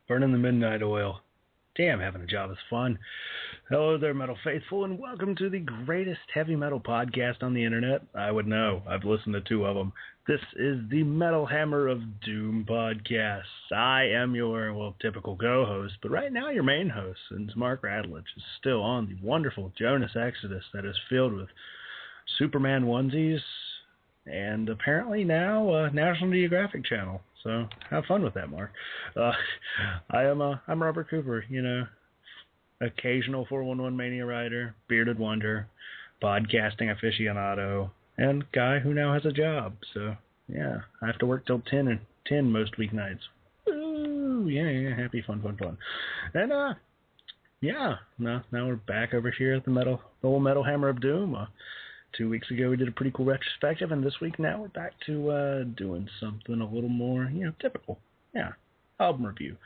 Burning the midnight oil. Damn, having a job is fun. Hello there, metal faithful, and welcome to the greatest heavy metal podcast on the internet. I would know. I've listened to two of them. This is the Metal Hammer of Doom podcast. I am your, typical co-host, but right now your main host, since Mark Radulich is still on the wonderful Jonas Exodus that is filled with Superman onesies and apparently now National Geographic Channel. So have fun with that, Mark. I'm Robert Cooper, occasional 411 Mania writer, bearded wonder, podcasting aficionado, and guy who now has a job. So yeah, I have to work till 10 most weeknights. Ooh, yeah, happy, fun. And now we're back over here at the old Metal Hammer of Doom. 2 weeks ago, we did a pretty cool retrospective, and this week now we're back to doing something a little more, typical. Yeah, album review.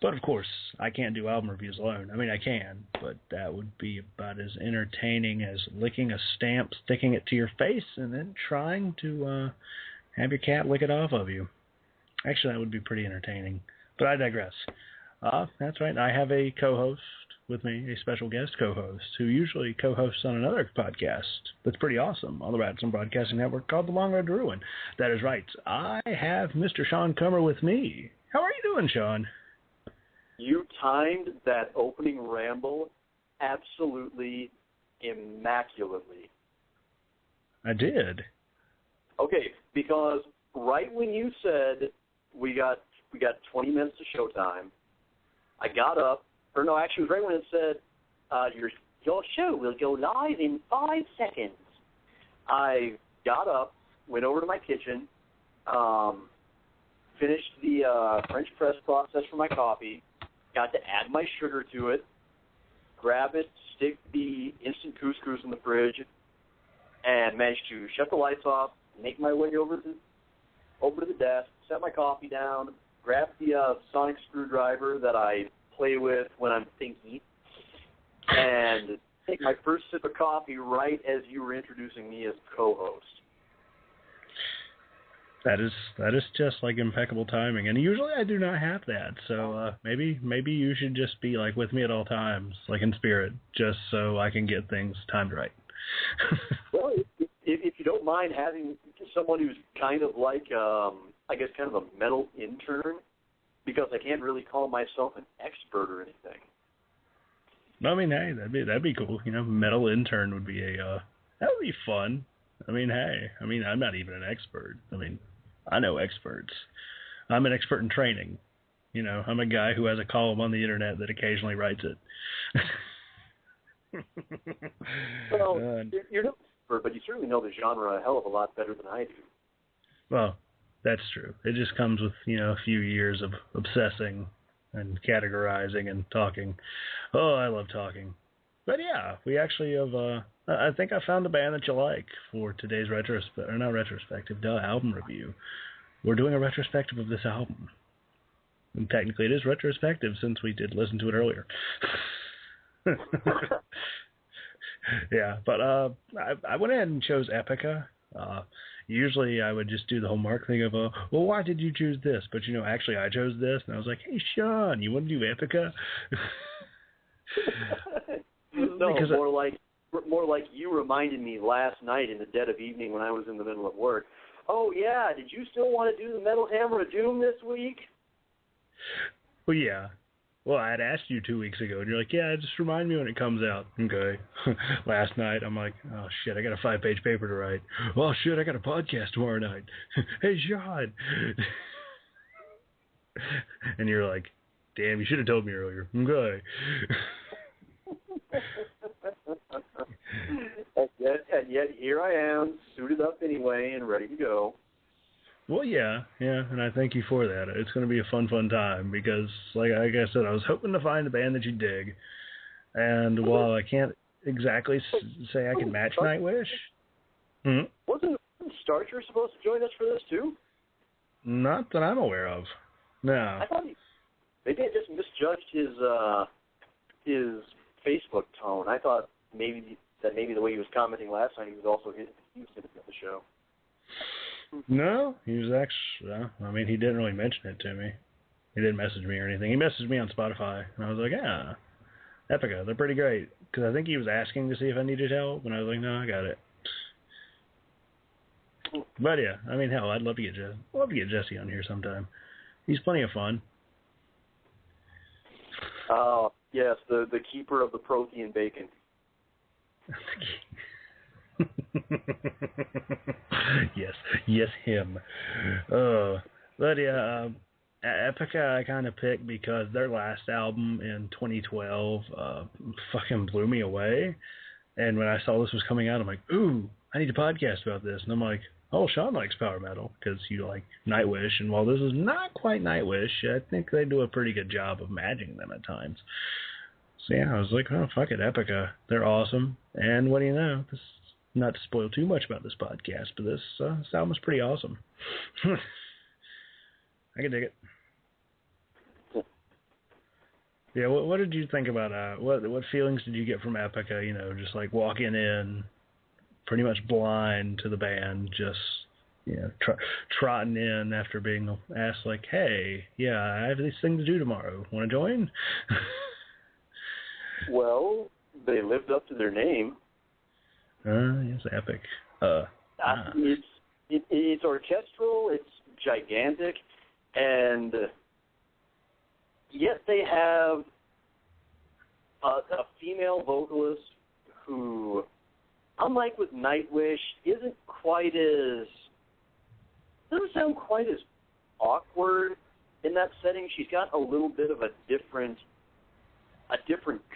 But, of course, I can't do album reviews alone. I mean, I can, but that would be about as entertaining as licking a stamp, sticking it to your face, and then trying to have your cat lick it off of you. Actually, that would be pretty entertaining. But I digress. That's right. I have a co-host with me, a special guest co-host, who usually co-hosts on another podcast that's pretty awesome on the Radisson Broadcasting Network called The Long Road to Ruin. That is right. I have Mr. Sean Comer with me. How are you doing, Sean? You timed that opening ramble absolutely immaculately. I did. Okay, because right when you said we got 20 minutes of showtime, I got up. Or no, actually, it was right when it said, your show will go live in 5 seconds. I got up, went over to my kitchen, finished the French press process for my coffee, got to add my sugar to it, grab it, stick the instant couscous in the fridge, and managed to shut the lights off, make my way over to the desk, set my coffee down, grab the sonic screwdriver that I play with when I'm thinking, and take my first sip of coffee right as you were introducing me as co-host. That is just like impeccable timing, and usually I do not have that. So maybe you should just be like with me at all times, like in spirit, just so I can get things timed right. Well, if you don't mind having someone who's kind of like I guess kind of a metal intern. Because I can't really call myself an expert or anything. I mean, hey, that'd be cool. Metal intern would be that would be fun. I mean, hey, I'm not even an expert. I know experts. I'm an expert in training. I'm a guy who has a column on the internet that occasionally writes it. Well, you're no expert, but you certainly know the genre a hell of a lot better than I do. Well, that's true. It just comes with, a few years of obsessing and categorizing and talking. Oh, I love talking. But yeah, we actually have, I think I found a band that you like for today's album review. We're doing a retrospective of this album. And technically it is retrospective since we did listen to it earlier. Yeah, but I went ahead and chose Epica. Usually I would just do the whole Mark thing of, well, why did you choose this? But, actually I chose this. And I was like, hey, Sean, you want to do Epica? No, more like you reminded me last night in the dead of evening when I was in the middle of work. Oh, yeah, did you still want to do the Metal Hammer of Doom this week? Well, yeah. Well, I had asked you 2 weeks ago, and you're like, yeah, just remind me when it comes out. Okay. Last night, I'm like, oh, shit, I got a 5-page paper to write. Oh, shit, I got a podcast tomorrow night. Hey, Sean. And you're like, damn, you should have told me earlier. Okay. and yet here I am, suited up anyway and ready to go. Well, yeah, and I thank you for that. It's going to be a fun time because, like I said, I was hoping to find a band that you dig, and while I can't exactly say I can match Nightwish, wasn't Starcher supposed to join us for this too? Not that I'm aware of. No. I thought maybe I just misjudged his Facebook tone. I thought maybe the way he was commenting last time, he was also hitting at the show. No, he was actually, I mean, he didn't really mention it to me. He didn't message me or anything. He messaged me on Spotify, and I was like, yeah, Epica, they're pretty great. Because I think he was asking to see if I needed help, and I was like, no, I got it. But yeah, I mean, hell, I'd love to get Jesse on here sometime. He's plenty of fun. Yes, the keeper of the protein bacon. yes, him. But yeah, Epica I kind of picked because their last album in 2012 fucking blew me away. And when I saw this was coming out, I'm like, ooh, I need a podcast about this. And I'm like, oh, Sean likes power metal because you like Nightwish. And while this is not quite Nightwish, I think they do a pretty good job of matching them at times. So yeah, I was like, oh, fuck it, Epica. They're awesome. And what do you know? This, not to spoil too much about this podcast, but this album is pretty awesome. I can dig it. Yeah, what did you think about what feelings did you get from Epica? You know, just like walking in, pretty much blind to the band, just trotting in after being asked like, hey, yeah, I have this thing to do tomorrow. Want to join? Well, they lived up to their name. Yes, epic. It's orchestral, it's gigantic, and yet they have a female vocalist who, unlike with Nightwish, doesn't sound quite as awkward in that setting. She's got a little bit of a different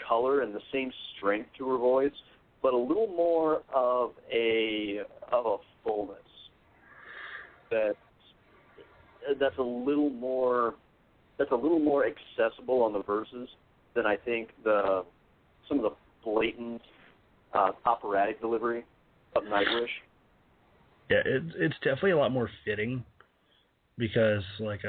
color and the same strength to her voice, but a little more of a fullness. That's a little more accessible on the verses than I think some of the blatant operatic delivery of Nightwish. Yeah, it's definitely a lot more fitting because like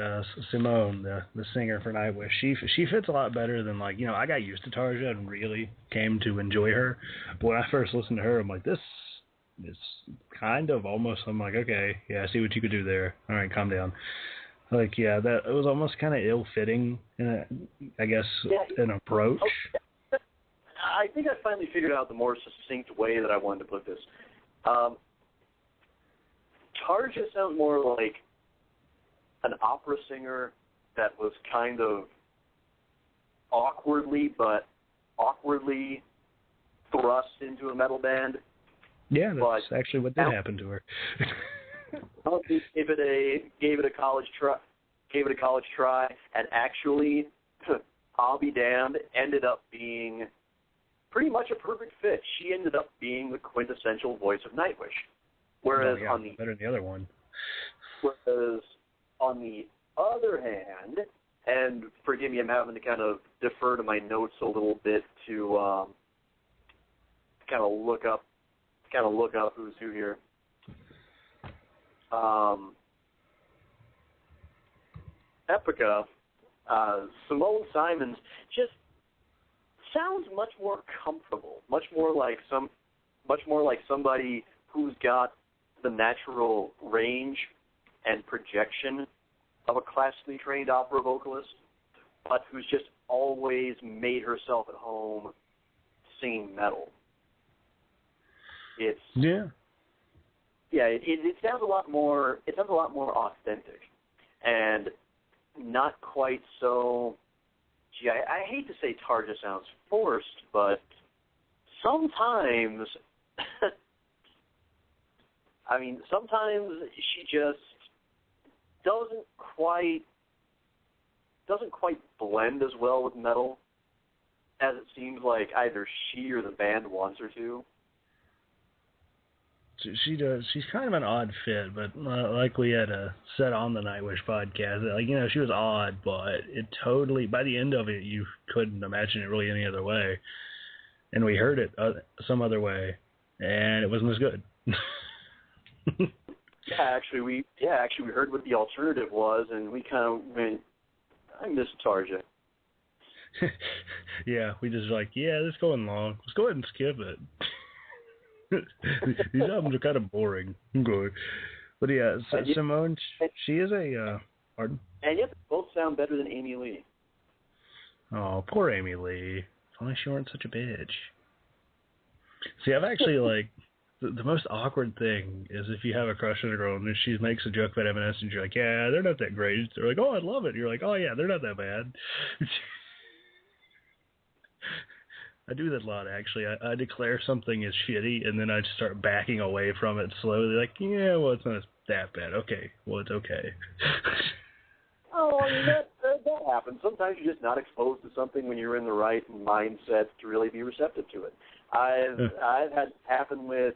Simone, the singer for Nightwish, she fits a lot better than like, I got used to Tarja and really came to enjoy her. But when I first listened to her, I'm like, this is kind of almost, I'm like, okay, yeah, I see what you could do there. All right, calm down. Like, yeah, that it was almost kind of ill-fitting, I guess, an approach. Okay. I think I finally figured out the more succinct way that I wanted to put this. Tarja sounds more like an opera singer that was kind of awkwardly thrust into a metal band. Yeah, that's actually what did happen to her. Gave it a college try, and actually, I'll be damned, ended up being pretty much a perfect fit. She ended up being the quintessential voice of Nightwish. Whereas better than the other one. Whereas on the other hand, and forgive me, I'm having to kind of defer to my notes a little bit to kind of look up who's who here. Epica, Simone Simons just sounds much more comfortable, much more like somebody who's got the natural range and projection of a classically trained opera vocalist, but who's just always made herself at home singing metal. It sounds a lot more authentic, and not quite so. Gee, I hate to say Tarja sounds forced, but sometimes, sometimes she just doesn't quite doesn't quite blend as well with metal as it seems like either she or the band wants her to. She does. She's kind of an odd fit, but like we had said on the Nightwish podcast, like, you know, she was odd, but it totally, by the end of it, you couldn't imagine it really any other way. And we heard it some other way, and it wasn't as good. Actually, we heard what the alternative was, and we kind of went, I miss Tarja. Yeah, we just like, yeah, this is going long. Let's go ahead and skip it. These albums are kind of boring. Good. But yeah, Simone, she is a, pardon? And yet they both sound better than Amy Lee. Oh, poor Amy Lee. If only she weren't such a bitch. See, I've actually, like, the most awkward thing is if you have a crush on a girl and she makes a joke about M&S and you're like, yeah, they're not that great. They're like, oh, I love it. You're like, oh, yeah, they're not that bad. I do that a lot, actually. I declare something is shitty, and then I just start backing away from it slowly. Like, yeah, well, it's not that bad. Okay, well, it's okay. Oh, I mean, that happens. Sometimes you're just not exposed to something when you're in the right mindset to really be receptive to it. I've had it happen with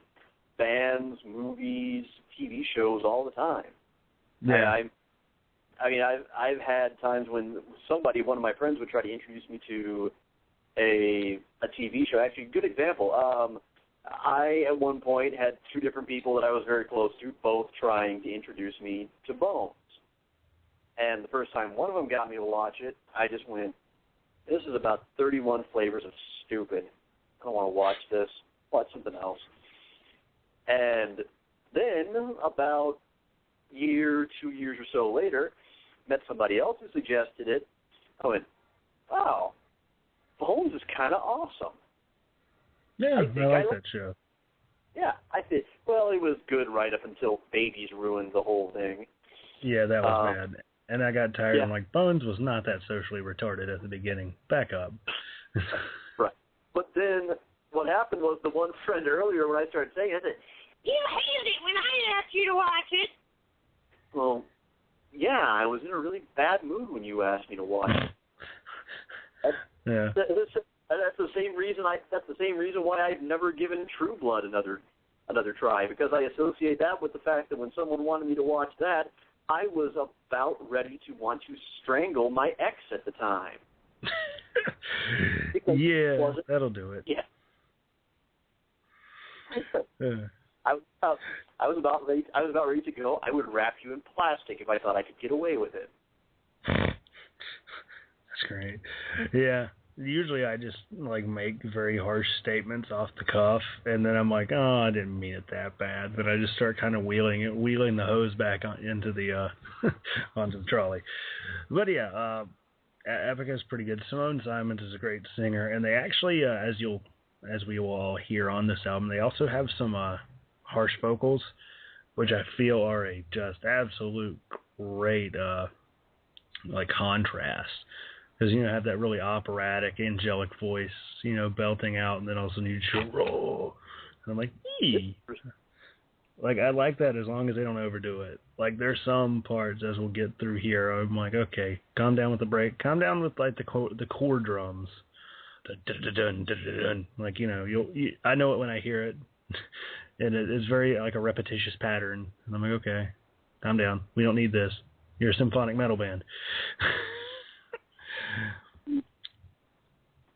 bands, movies, TV shows all the time. Yeah. I've had times when one of my friends would try to introduce me to a TV show. Actually, good example. I, at one point, had two different people that I was very close to, both trying to introduce me to Bones. And the first time one of them got me to watch it, I just went, this is about 31 flavors of stupid. I don't want to watch this. Watch something else. And then, about a year, 2 years or so later, met somebody else who suggested it. I went, wow, Bones is kind of awesome. Yeah, I like that show. Yeah, I think. Well, it was good right up until Babies ruined the whole thing. Yeah, that was bad. And I got tired. Yeah. I'm like, Bones was not that socially retarded at the beginning. Back up. Right. But then what happened was the one friend earlier when I started saying it, you hated it when I asked you to watch it. Well, yeah, I was in a really bad mood when you asked me to watch it. That's the same reason. That's the same reason why I've never given True Blood another try, because I associate that with the fact that when someone wanted me to watch that, I was about ready to want to strangle my ex at the time. Yeah, that'll do it. Yeah. I was about ready to go. I would wrap you in plastic if I thought I could get away with it. That's great. Yeah. Usually I just like make very harsh statements off the cuff, and then I'm like, oh, I didn't mean it that bad. But I just start kind of wheeling the hose back into the onto the trolley. But yeah, Epica is pretty good. Simone Simons is a great singer, and they actually, as we will all hear on this album, they also have some harsh vocals, which I feel are a just absolute great like contrast. Because, you know, have that really operatic, angelic voice, you know, belting out, and then all of a sudden you just roll. And I'm like, ee. Like, I like that as long as they don't overdo it. Like, there's some parts, as we'll get through here, I'm like, okay, calm down with the break. Calm down with, like, the core drums. Dun-dun-dun-dun-dun-dun. Like, you know, I know it when I hear it. And it's very, like, a repetitious pattern. And I'm like, okay, calm down. We don't need this. You're a symphonic metal band.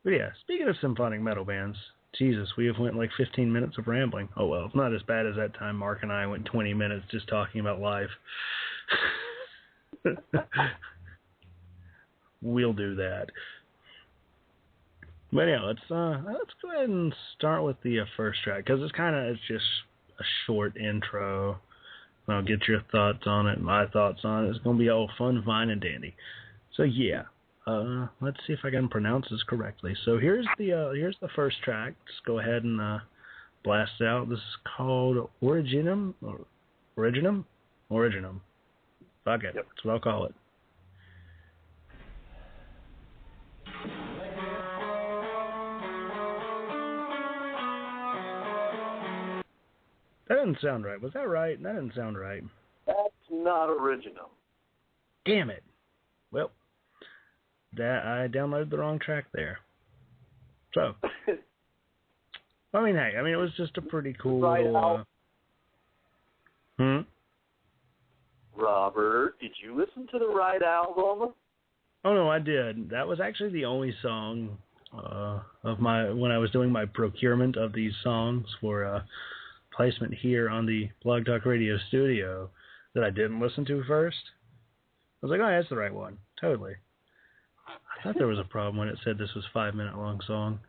But yeah, speaking of symphonic metal bands, Jesus, we have went like 15 minutes of rambling. Oh well, it's not as bad as that time Mark and I went 20 minutes just talking about life. We'll do that. But yeah, let's go ahead and start with the first track, because it's just a short intro. I'll get your thoughts on it, my thoughts on it. It's gonna be all fun, fine, and dandy. So yeah. Let's see if I can pronounce this correctly. So here's the first track. Just go ahead and blast it out. This is called Originum. Fuck it. Yep. That's what I'll call it. That didn't sound right. Was that right? That didn't sound right. That's not original. Damn it. Well, I downloaded the wrong track there. So, I mean, hey, it was just a pretty cool little... Robert, did you listen to the Ride album? Oh, no, I did. That was actually the only song when I was doing my procurement of these songs for placement here on the Blog Talk Radio studio that I didn't listen to first. I was like, oh, that's the right one. Totally. I thought there was a problem when it said this was a 5-minute long song.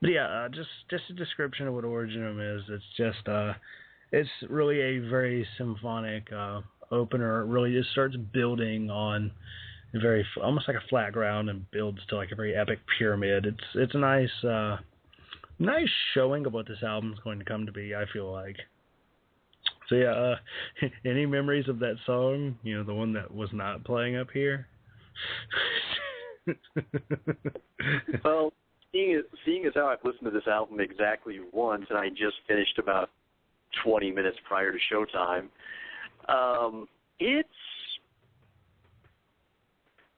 But yeah, just a description of what Originum is. It's just, it's really a very symphonic opener. It really just starts building on a very, almost like a flat ground and builds to like a very epic pyramid. It's a nice showing of what this album's going to come to be, I feel like. So yeah, any memories of that song? You know, the one that was not playing up here? Well, seeing as how I've listened to this album exactly once, and I just finished about 20 minutes prior to showtime, it's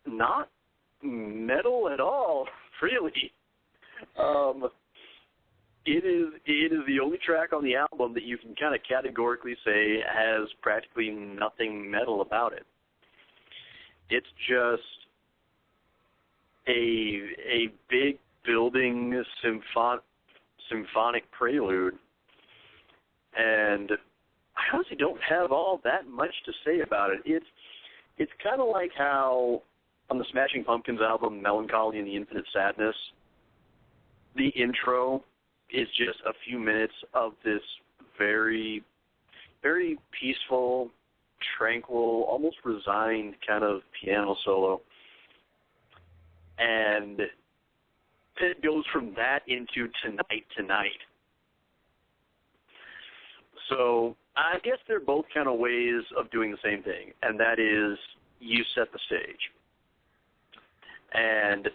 not metal at all, really. It is the only track on the album that you can kind of categorically say has practically nothing metal about it. It's just a big building symphonic prelude, and I honestly don't have all that much to say about it. It's kind of like how on the Smashing Pumpkins album Melancholy and the Infinite Sadness, the intro is just a few minutes of this very, very peaceful, tranquil, almost resigned kind of piano solo. And it goes from that into Tonight. So I guess they're both kind of ways of doing the same thing, and that is you set the stage. And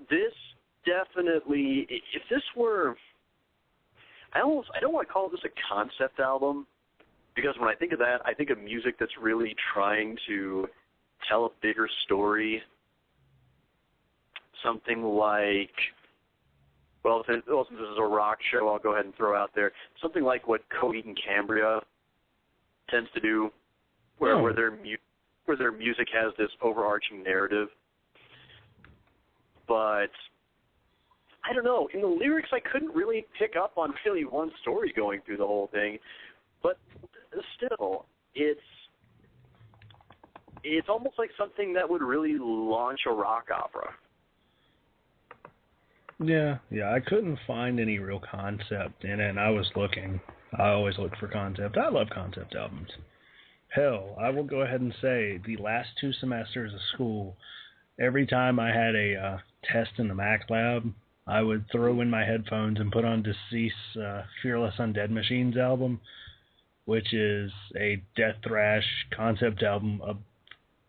this definitely, if this were, I don't want to call this a concept album, because when I think of that, I think of music that's really trying to tell a bigger story. Something like, well, since this is a rock show, I'll go ahead and throw out there something like what Coheed and Cambria tends to do, where their music has this overarching narrative. But I don't know. In the lyrics, I couldn't really pick up on really one story going through the whole thing. But still, it's almost like something that would really launch a rock opera. Yeah, I couldn't find any real concept in it, and I was looking. I always look for concept. I love concept albums. Hell, I will go ahead and say the last 2 semesters of school, every time I had a test in the Mac lab, I would throw in my headphones and put on Deceased's Fearless Undead Machines album, which is a death thrash concept album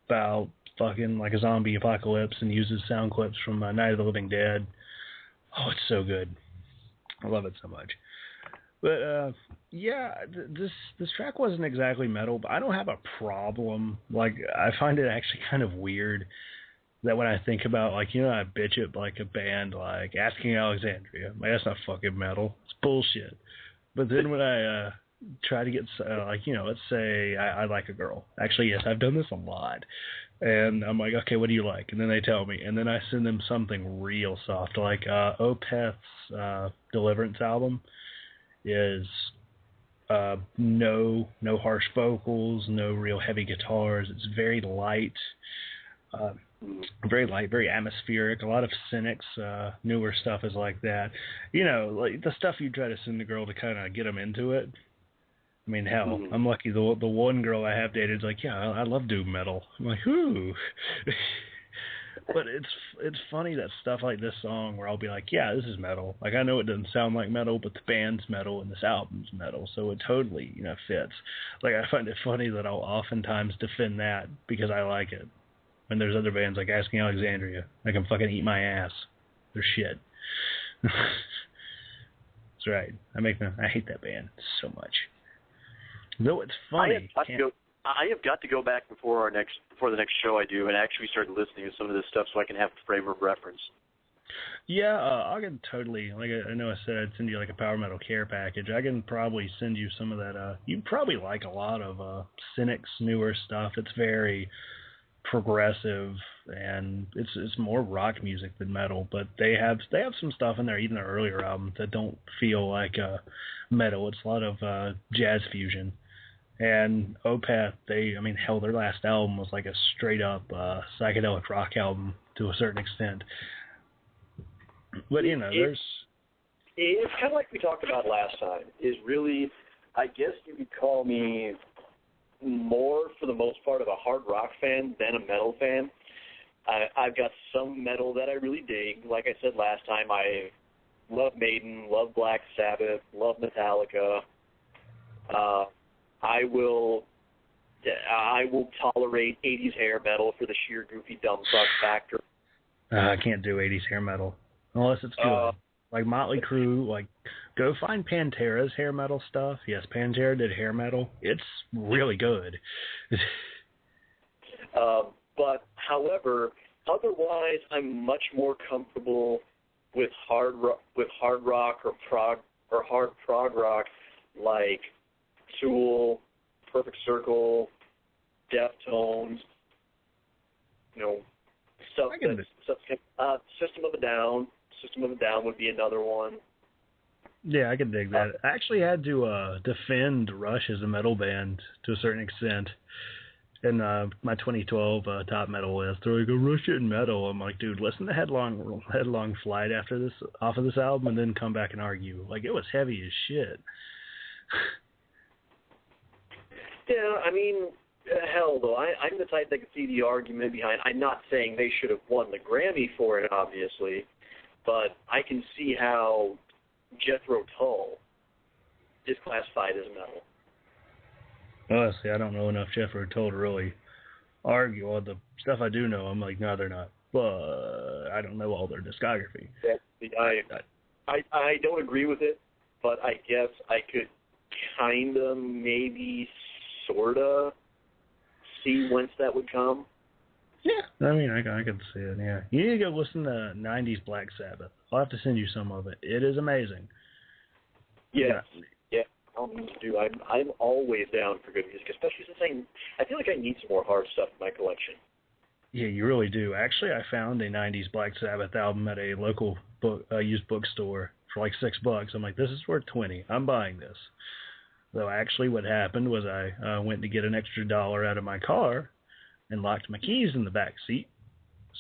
about fucking like a zombie apocalypse and uses sound clips from Night of the Living Dead. Oh, it's so good. I love it so much. But, this track wasn't exactly metal, but I don't have a problem. Like, I find it actually kind of weird that when I think about, like, you know, I bitch at, like, a band like Asking Alexandria. Like, that's not fucking metal. It's bullshit. But then when I try to get, like, you know, let's say I like a girl. Actually, yes, I've done this a lot. And I'm like, okay, what do you like? And then they tell me. And then I send them something real soft. Like Opeth's Deliverance album is no harsh vocals, no real heavy guitars. It's very light, very atmospheric. A lot of Cynic's newer stuff is like that. You know, like the stuff you try to send a girl to kind of get them into it. I mean, hell, I'm lucky. The one girl I have dated is like, yeah, I love doom metal. I'm like, whoo. But it's funny that stuff like this song where I'll be like, yeah, this is metal. Like, I know it doesn't sound like metal, but the band's metal and this album's metal, so it totally, you know, fits. Like, I find it funny that I'll oftentimes defend that because I like it. When there's other bands like Asking Alexandria, I can fucking eat my ass. They're shit. That's right. I hate that band so much. Though it's funny. I have got to go back before the next show I do and actually start listening to some of this stuff so I can have a frame of reference. Yeah, I can totally, like I know I said I'd send you like a power metal care package. I can probably send you some of that. You'd probably like a lot of Cynic's newer stuff. It's very progressive and it's more rock music than metal, but they have some stuff in there, even their earlier albums, that don't feel like metal. It's a lot of jazz fusion. And Opeth, their last album was like a straight up psychedelic rock album to a certain extent. But there's... It's kind of like we talked about last time, is really, I guess you could call me more, for the most part, of a hard rock fan than a metal fan. I've got some metal that I really dig. Like I said last time, I love Maiden, love Black Sabbath, love Metallica. I will tolerate 80s hair metal for the sheer goofy dumb fuck factor. I can't do 80s hair metal unless it's good. Like Motley Crue, like go find Pantera's hair metal stuff. Yes, Pantera did hair metal. It's really good. But however, otherwise, I'm much more comfortable with hard rock or hard prog rock, like Tool, Perfect Circle, Deftones. Stuff that System of a Down. System of a Down would be another one. Yeah, I can dig that. I actually had to defend Rush as a metal band to a certain extent in my 2012 top metal list. They're like, Rush isn't metal. I'm like, dude, listen to Headlong Flight off of this album, and then come back and argue. Like, it was heavy as shit. Yeah, hell, though, I'm the type that can see the argument behind. I'm not saying they should have won the Grammy for it, obviously, but I can see how Jethro Tull is classified as metal. Honestly, I don't know enough Jethro Tull to really argue. All the stuff I do know, I'm like, no, they're not. But I don't know all their discography. I don't agree with it, but I guess I could kind of maybe sort of see whence that would come. Yeah, I could see it, yeah. You need to go listen to 90s Black Sabbath. I'll have to send you some of it. It is amazing. Yeah. I'll need to do. I'm always down for good music, especially since I feel like I need some more hard stuff in my collection. Yeah, you really do. Actually, I found a 90s Black Sabbath album at a local used bookstore for like $6. I'm like, this is worth $20. I'm buying this. So actually what happened was I went to get an extra $1 out of my car and locked my keys in the back seat.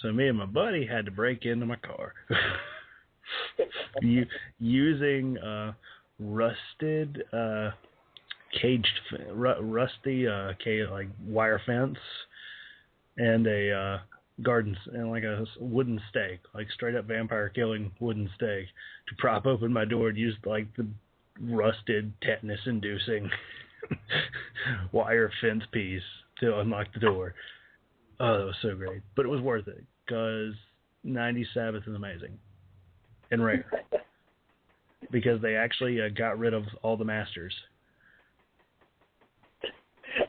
So me and my buddy had to break into my car. Using rusty like wire fence and a garden and like a wooden stake, like straight up vampire killing wooden stake, to prop open my door, and used like the rusted tetanus inducing wire fence piece to unlock the door. Oh, that was so great. But it was worth it, because 90s Sabbath is amazing and rare. Because they actually got rid of all the masters.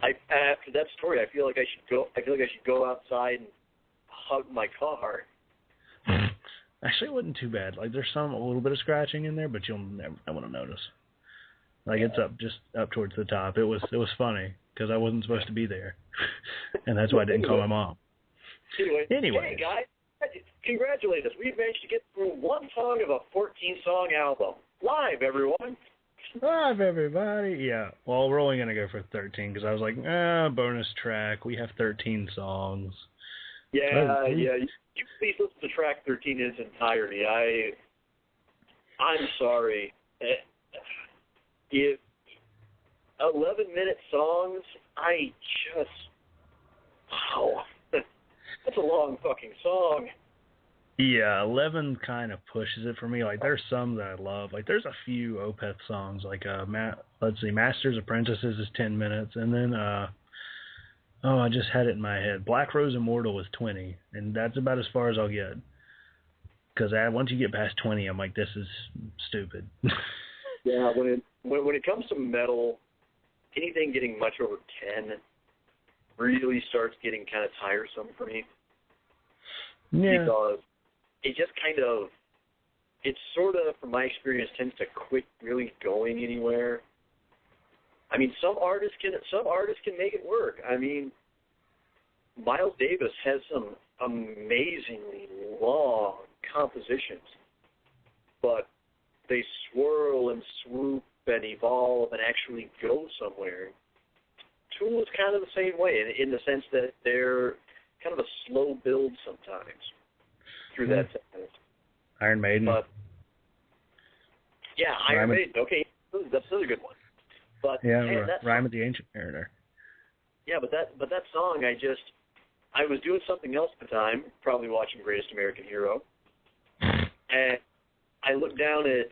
After that story, I feel like I should go outside and hug my car. Actually, it wasn't too bad. Like, there's a little bit of scratching in there, but you'll never want to notice. Like, it's up towards the top. It was funny, because I wasn't supposed to be there. And that's why I didn't call my mom. Anyway. Hey, guys, congratulate us. We've managed to get through one song of a 14-song album. Live, everyone. Live, everybody. Yeah, well, we're only going to go for 13, because I was like, bonus track. We have 13 songs. Yeah. You please listen to track 13 in its entirety. I'm sorry. If 11-minute songs, wow. That's a long fucking song. Yeah, 11 kind of pushes it for me. Like, there's some that I love. Like, there's a few Opeth songs. Like, let's see, Master's Apprentices is 10 minutes. And then, I just had it in my head. Black Rose Immortal is 20. And that's about as far as I'll get. Because once you get past 20, I'm like, this is stupid. Yeah, when it comes to metal, anything getting much over 10, really starts getting kind of tiresome for me. Yeah. Because it just kind of, it sort of, from my experience, tends to quit really going anywhere. I mean, some artists can make it work. I mean, Miles Davis has some amazingly long compositions, but they swirl and swoop and evolve and actually go somewhere. Tool is kind of the same way in the sense that they're kind of a slow build sometimes through that sense. Iron Maiden. But, yeah, Iron Maiden. Okay, that's another good one. But yeah, man, Rime of the Ancient Mariner. Yeah, but that song, I was doing something else at the time, probably watching Greatest American Hero, and I looked down at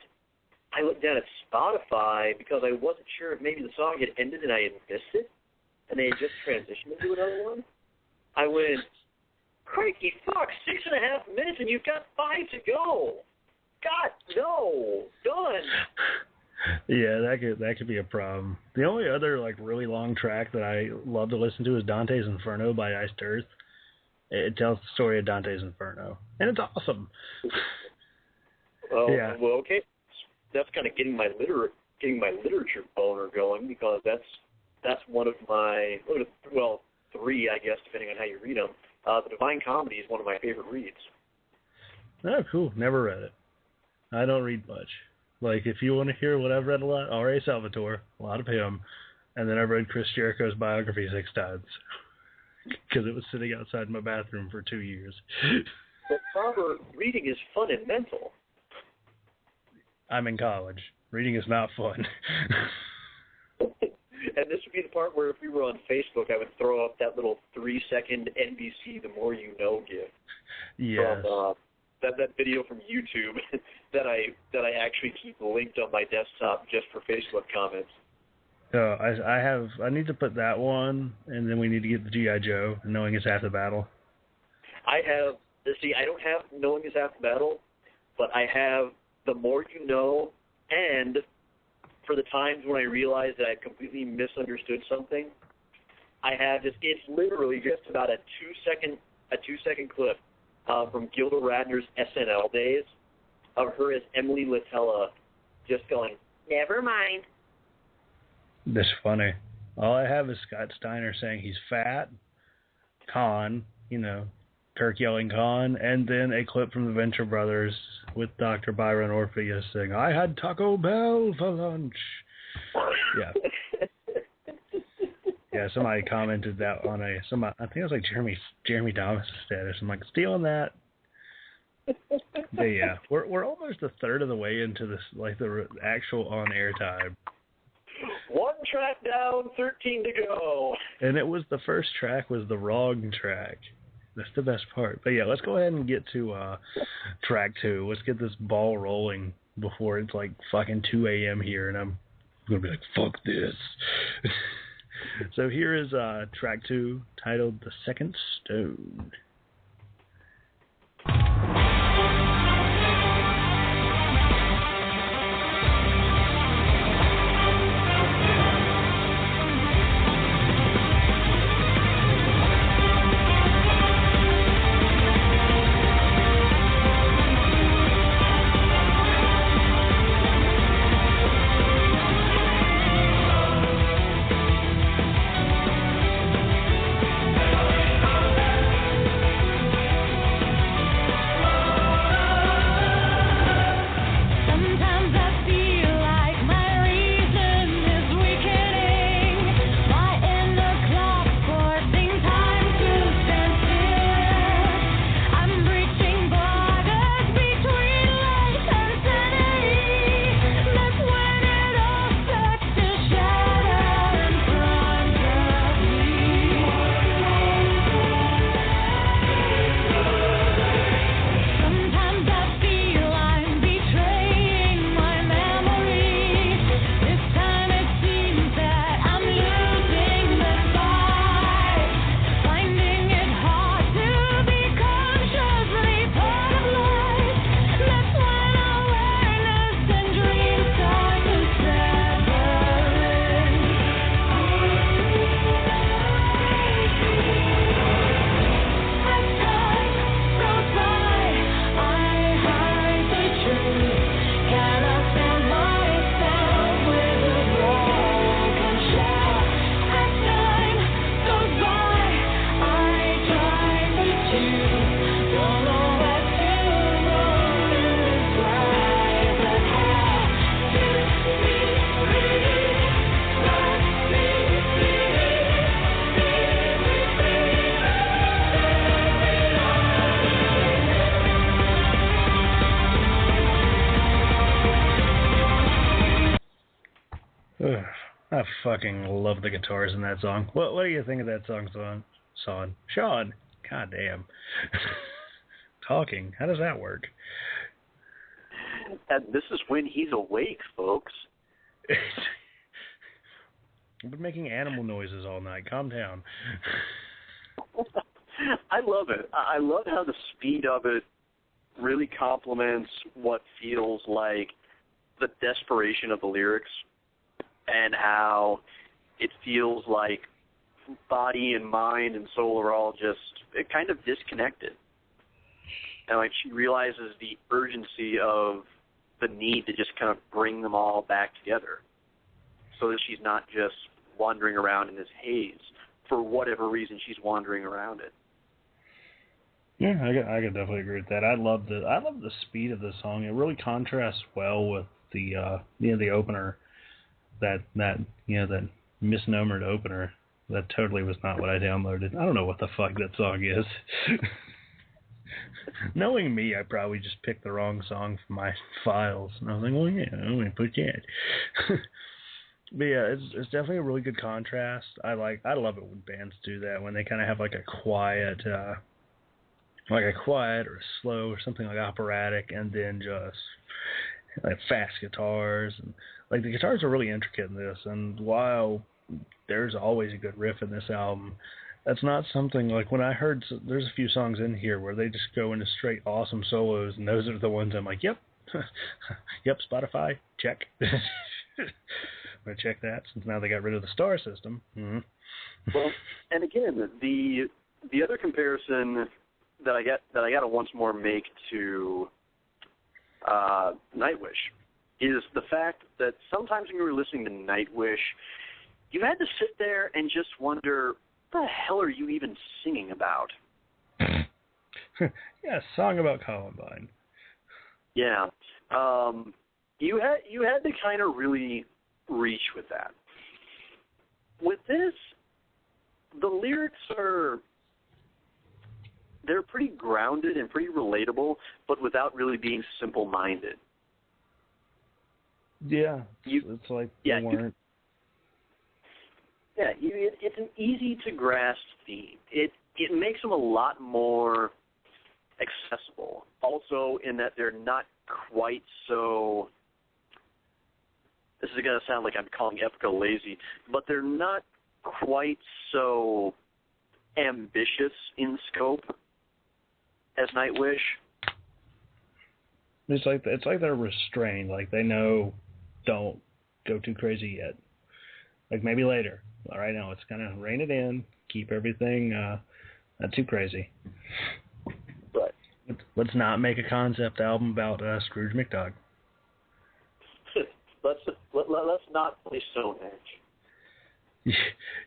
Spotify because I wasn't sure if maybe the song had ended and I had missed it, and they had just transitioned into another one. I went, crikey fuck, 6.5 minutes and you've got 5 to go. God, no, done. Yeah, that could be a problem. The only other like really long track that I love to listen to is Dante's Inferno by Iced Earth. It tells the story of Dante's Inferno, and it's awesome. Well, yeah. Well, okay, that's kind of getting my literature boner going, because that's one of my, well, 3, I guess, depending on how you read them. The Divine Comedy is one of my favorite reads. Oh, cool. Never read it. I don't read much. Like, if you want to hear what I've read a lot, R.A. Salvatore, a lot of him, and then I've read Chris Jericho's biography 6 times, because it was sitting outside my bathroom for 2 years. But, Robert, reading is fun and mental. I'm in college. Reading is not fun. And this would be the part where if we were on Facebook, I would throw up that little 3-second NBC The More You Know gif. Yes. From, that video from YouTube that I actually keep linked on my desktop just for Facebook comments. So I need to put that one, and then we need to get the G.I. Joe, Knowing Is Half the Battle. I don't have Knowing Is Half the Battle, but I have The More You Know, and for the times when I realized that I completely misunderstood something, I have it's literally just about a 2-second clip from Gilda Radner's SNL days of her as Emily Latella just going, never mind. That's funny. All I have is Scott Steiner saying he's fat, Khan, Kirk yelling Khan, and then a clip from the Venture Brothers with Dr. Byron Orpheus saying, I had Taco Bell for lunch. Yeah. Yeah, somebody commented that on I think it was like Jeremy Thomas' status. I'm like, stealing that. But yeah, we're almost a third of the way into this, like the actual on-air time. 1 track down, 13 to go. And it was the first track was the wrong track. That's the best part. But yeah, let's go ahead and get to track 2. Let's get this ball rolling before it's like fucking 2 a.m. here, and I'm going to be like, fuck this. So here is track 2, titled The Second Stone. I fucking love the guitars in that song. What do you think of that song, Sean? God damn. Talking. How does that work? And this is when he's awake, folks. I've been making animal noises all night. Calm down. I love it. I love how the speed of it really complements what feels like the desperation of the lyrics, and how it feels like body and mind and soul are all just kind of disconnected. And like she realizes the urgency of the need to just kind of bring them all back together so that she's not just wandering around in this haze for whatever reason she's wandering around it. Yeah, I could definitely agree with that. I love the speed of the song. It really contrasts well with the the opener, that misnomered opener. That totally was not what I downloaded. I don't know what the fuck that song is. Knowing me, I probably just picked the wrong song from my files, and I was like, well, yeah, I'm gonna put that. But yeah, it's definitely a really good contrast. I love it when bands do that, when they kind of have like a quiet or a slow or something like operatic, and then just like fast guitars. And like the guitars are really intricate in this, and while there's always a good riff in this album, that's not something like when I heard, there's a few songs in here where they just go into straight awesome solos, and those are the ones I'm like, yep, Spotify, check. I'm going to check that since now they got rid of the star system. Mm-hmm. Well, and again, the other comparison that I got to once more make to Nightwish is the fact that sometimes when you were listening to Nightwish, you had to sit there and just wonder, what the hell are you even singing about? Yeah, a song about Columbine. Yeah. You had to kind of really reach with that. With this, the lyrics they're pretty grounded and pretty relatable, but without really being simple-minded. Yeah, it's like they weren't. It's an easy-to-grasp theme. It makes them a lot more accessible. Also, in that they're not quite so. This is going to sound like I'm calling Epica lazy, but they're not quite so ambitious in scope as Nightwish. It's like they're restrained. Like they know, don't go too crazy yet. Like maybe later. But right now, it's kind of rein it in, keep everything not too crazy. Right. Let's not make a concept album about Scrooge McDuck. Let's not play Stonehenge.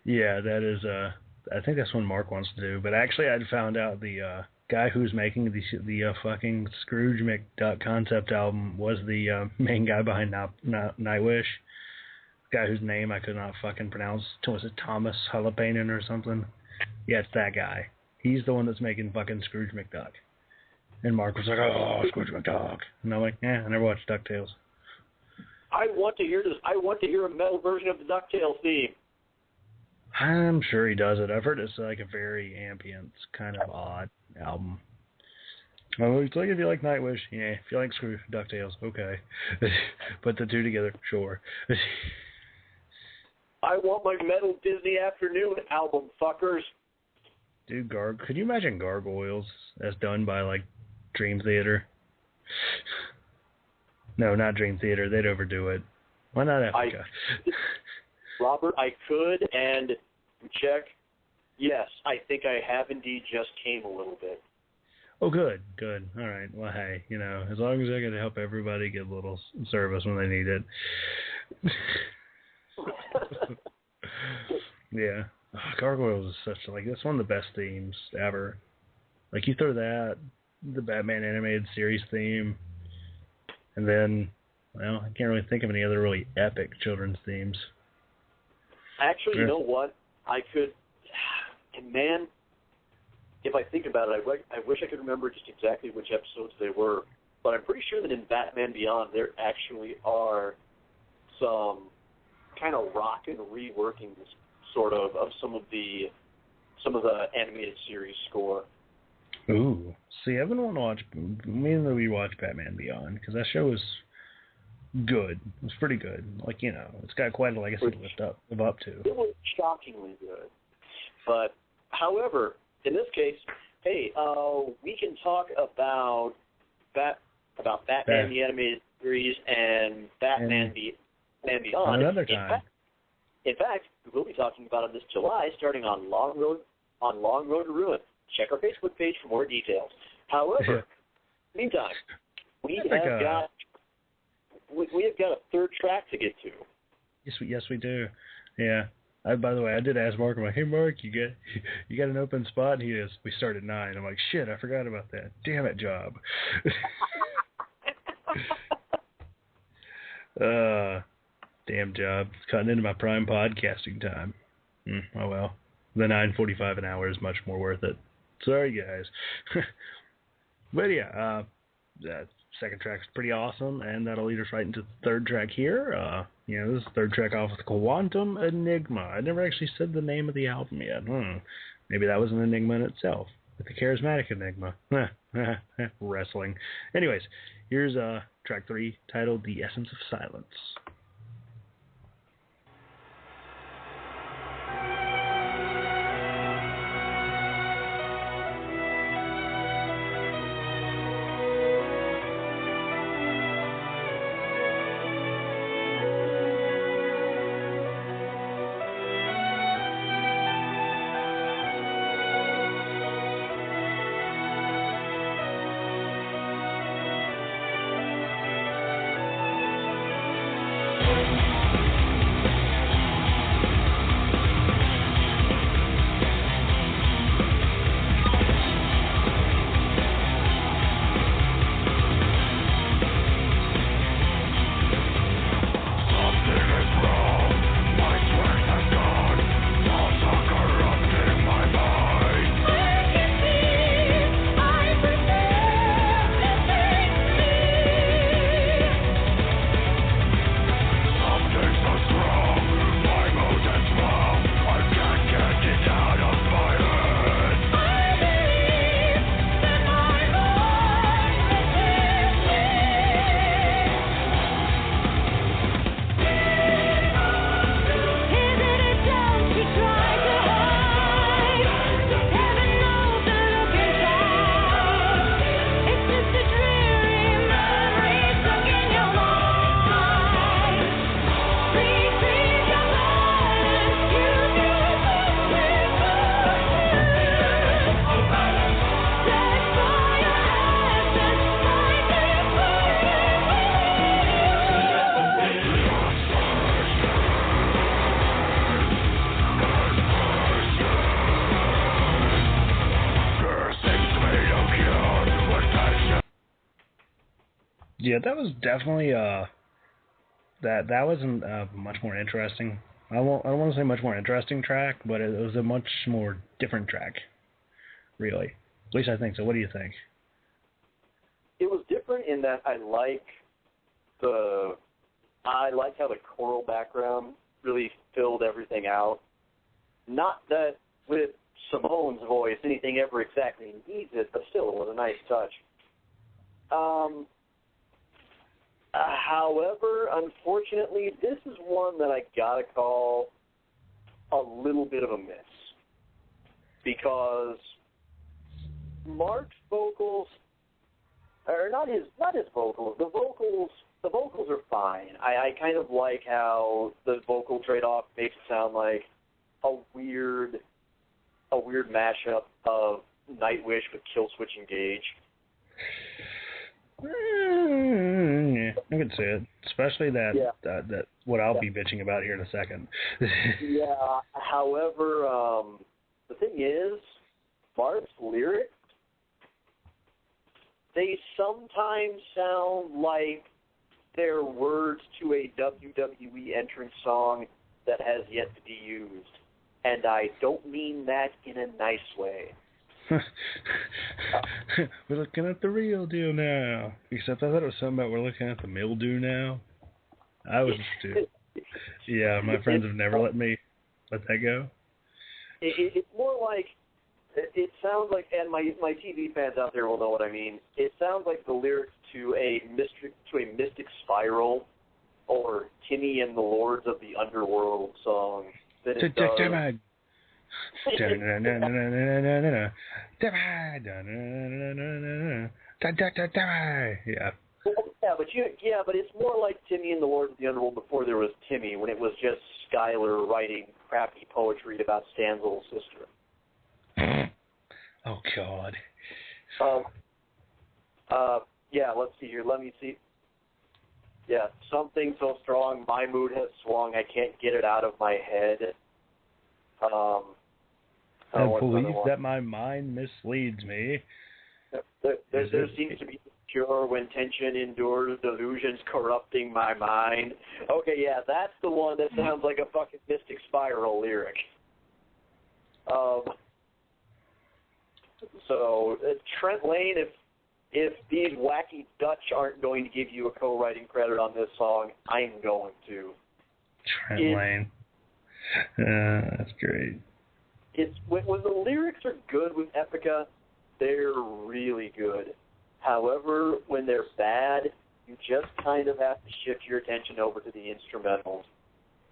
Yeah, that is. I think that's what Mark wants to do. But actually, I'd found out the guy who's making the fucking Scrooge McDuck concept album was the main guy behind Nightwish. Guy whose name I could not fucking pronounce. Was it Thomas Halapainen or something? Yeah, it's that guy. He's the one that's making fucking Scrooge McDuck. And Mark was like, oh, Scrooge McDuck. And I'm like, I never watched DuckTales. I want to hear this. I want to hear a metal version of the DuckTales theme. I'm sure he does it. I've heard it's like a very ambient, kind of odd album. Well, it's like if you like Nightwish, yeah. If you like Scrooge DuckTales, okay. Put the two together, sure. I want my Metal Disney Afternoon album, fuckers. Dude, could you imagine Gargoyles as done by, like, Dream Theater? No, not Dream Theater. They'd overdo it. Why not Epica? Robert, I could, and check. Yes, I think I have indeed just came a little bit. Oh, good. All right. Well, hey, as long as I can help everybody get a little service when they need it. Yeah. Oh, Gargoyles is that's one of the best themes ever. Like, you throw that, the Batman animated series theme, and then, well, I can't really think of any other really epic children's themes. Actually, you know what? I could, and man, if I think about it, I wish I could remember just exactly which episodes they were, but I'm pretty sure that in Batman Beyond there actually are some kind of rockin' reworkings, sort of some of the animated series score. Ooh, see, I've been wanting to watch. Me and Louie watched Batman Beyond because that show was good. It was pretty good. Like, you know, it's got quite a legacy to live up to. It was shockingly good. But, however, in this case, hey, we can talk about Batman the Animated Series and Batman Beyond. Another time. In fact, we'll be talking about it this July, starting on Long Road to Ruin. Check our Facebook page for more details. However, meantime, we have got a third track to get to. Yes, we do. Yeah. By the way, I did ask Mark. I'm like, hey, Mark, you got an open spot? And he is. We start at 9. I'm like, shit, I forgot about that. Damn it, job. Damn job. It's cutting into my prime podcasting time. Oh well. The $9.45 an hour is much more worth it. Sorry, guys. But yeah, that second track's pretty awesome, and that'll lead us right into the third track here. This is the third track off with Quantum Enigma. I never actually said the name of the album yet. Maybe that was an enigma in itself. With the charismatic enigma. Wrestling. Anyways, here's track 3, titled The Essence of Silence. Yeah, that was definitely that wasn't a much more interesting. I don't want to say much more interesting track, but it was a much more different track, really. At least I think so. What do you think? It was different in that I like how the choral background really filled everything out. Not that with Simone's voice anything ever exactly needs it, but still it was a nice touch. However, unfortunately, this is one that I gotta call a little bit of a miss, because Mark's vocals, or not his vocals. The vocals are fine. I kind of like how the vocal trade-off makes it sound like a weird mashup of Nightwish with Killswitch Engage. Yeah, I can see it, especially that what I'll be bitching about here in a second. Yeah. However, the thing is, Mark's lyrics, they sometimes sound like they're words to a WWE entrance song that has yet to be used, and I don't mean that in a nice way. We're looking at the real deal now. Except I thought it was something about we're looking at the mildew now. I was stupid. Yeah, my friends have never let me let that go. It's more like, it sounds like, and my TV fans out there will know what I mean. It sounds like the lyrics to a Mystic Spiral or Timmy and the Lords of the Underworld song. That it does. Yeah. Yeah, but it's more like Timmy and the Lords of the Underworld before there was Timmy, when it was just Skylar writing crappy poetry about Stanzel's sister. Oh, God. Yeah, let's see here. Let me see. Yeah, something so strong, my mood has swung, I can't get it out of my head. I believe that my mind misleads me. There seems to be a cure when tension endures, delusions corrupting my mind. Okay, yeah, that's the one that sounds like a fucking Mystic Spiral lyric. So, Trent Lane, if these wacky Dutch aren't going to give you a co-writing credit on this song, I'm going to. Trent Lane. That's great. It's when the lyrics are good with Epica, they're really good. However, when they're bad, you just kind of have to shift your attention over to the instrumentals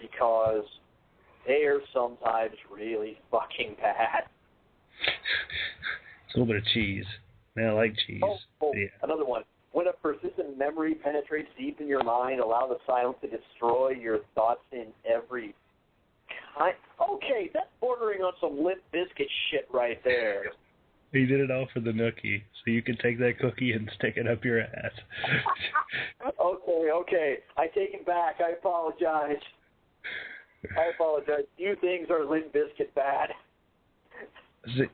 because they are sometimes really fucking bad. It's a little bit of cheese. Man, I like cheese. Yeah. Another one. When a persistent memory penetrates deep in your mind, allow the silence to destroy your thoughts in every kind. Okay, that's bordering on some Limp Bizkit shit right there. He did it all for the nookie, so you can take that cookie and stick it up your ass. Okay. I take it back. I apologize. Few things are Limp Bizkit bad.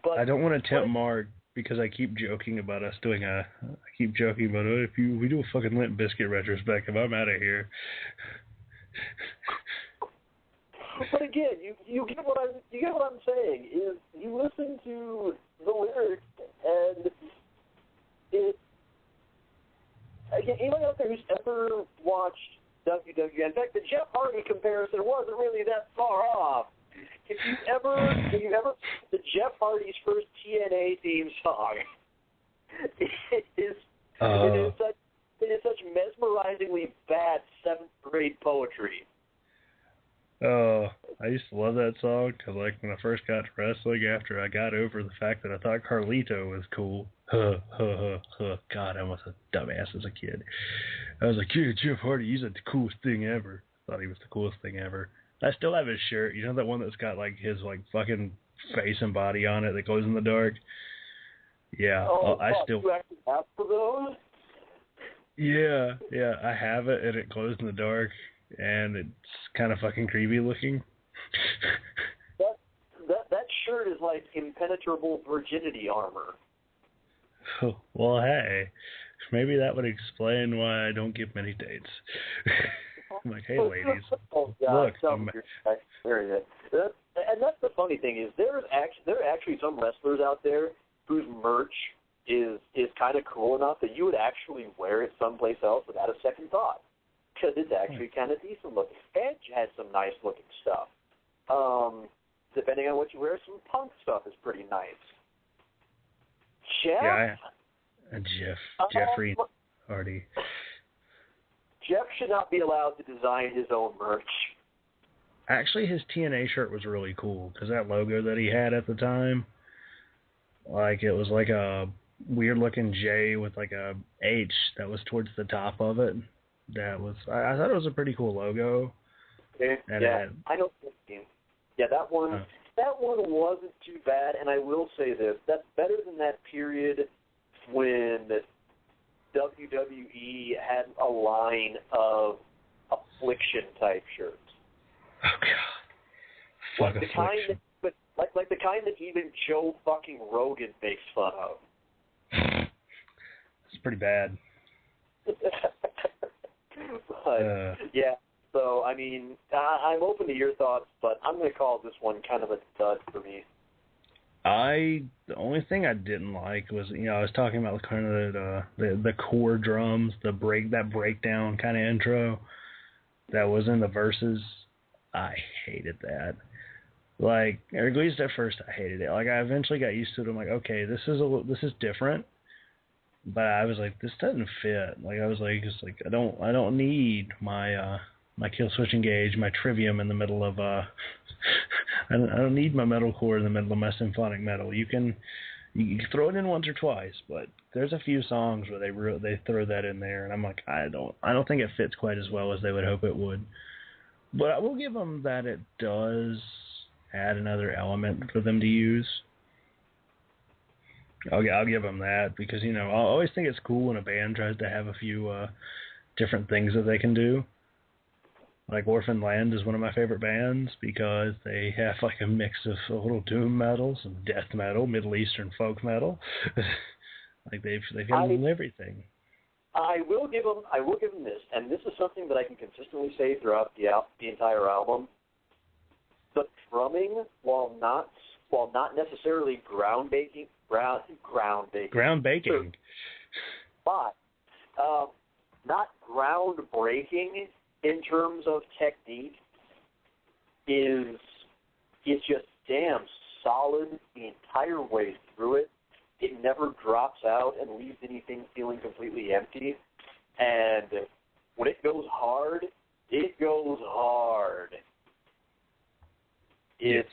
But I don't want to tempt Mark because I keep joking about us doing if we do a fucking Limp Bizkit retrospective, I'm out of here. But again, you get what I'm saying. Is you listen to the lyrics and it. Again, anyone out there who's ever watched WWE, in fact, the Jeff Hardy comparison wasn't really that far off. If you ever the Jeff Hardy's first TNA theme song, it is such mesmerizingly bad 7th grade poetry. Oh, I used to love that song because, like, when I first got to wrestling, after I got over the fact that I thought Carlito was cool. God, I was a dumbass as a kid. I was like, yeah, Jeff Hardy, he's the coolest thing ever. Thought he was the coolest thing ever. I still have his shirt. You know that one that's got, like, his, like, fucking face and body on it that glows in the dark? Yeah. I still... You actually have for those? Yeah, I have it, and it glows in the dark. And it's kind of fucking creepy looking. That shirt is like impenetrable virginity armor. Well, hey, maybe that would explain why I don't get many dates. I'm like, hey, ladies, oh, God, look. Very good. And that's the funny thing is there are actually some wrestlers out there whose merch is kind of cool enough that you would actually wear it someplace else without a second thought. Because it's actually kind of decent looking. Edge has some nice looking stuff. Depending on what you wear, some punk stuff is pretty nice. Jeff? Yeah, Jeffrey Hardy. Jeff should not be allowed to design his own merch. Actually, his TNA shirt was really cool because that logo that he had at the time, like, it was like a weird looking J with like a H that was towards the top of it. I thought it was a pretty cool logo. Okay. Yeah, I know what you mean. Yeah, that one wasn't too bad, and I will say this: that's better than that period when WWE had a line of affliction type shirts. Oh God! Like the kind that even Joe fucking Rogan makes fun of. It's pretty bad. But, yeah, so, I mean, I'm open to your thoughts, but I'm going to call this one kind of a dud for me. The only thing I didn't like was, I was talking about kind of the core drums, that breakdown kind of intro. that was in the verses, I hated that. Like, or at least at first I hated it. Like, I eventually got used to it. I'm like, okay, this is different. But I was like, this doesn't fit. Like, I was like, just like, I don't need my my kill switch engage, my trivium in the middle of I don't need my metalcore in the middle of my symphonic metal. You can throw it in once or twice, but there's a few songs where they throw that in there, and I'm like, I don't think it fits quite as well as they would hope it would. But I will give them that it does add another element for them to use. I'll give them that, because, you know, I always think it's cool when a band tries to have a few different things that they can do. Like Orphan Land is one of my favorite bands because they have like a mix of a little doom metal, some death metal, Middle Eastern folk metal. Like they've got everything. I will give them this, and this is something that I can consistently say throughout the entire album. The drumming, while not necessarily groundbreaking, but not groundbreaking in terms of technique, is just damn solid the entire way through it. It never drops out and leaves anything feeling completely empty. And when it goes hard, it goes hard. It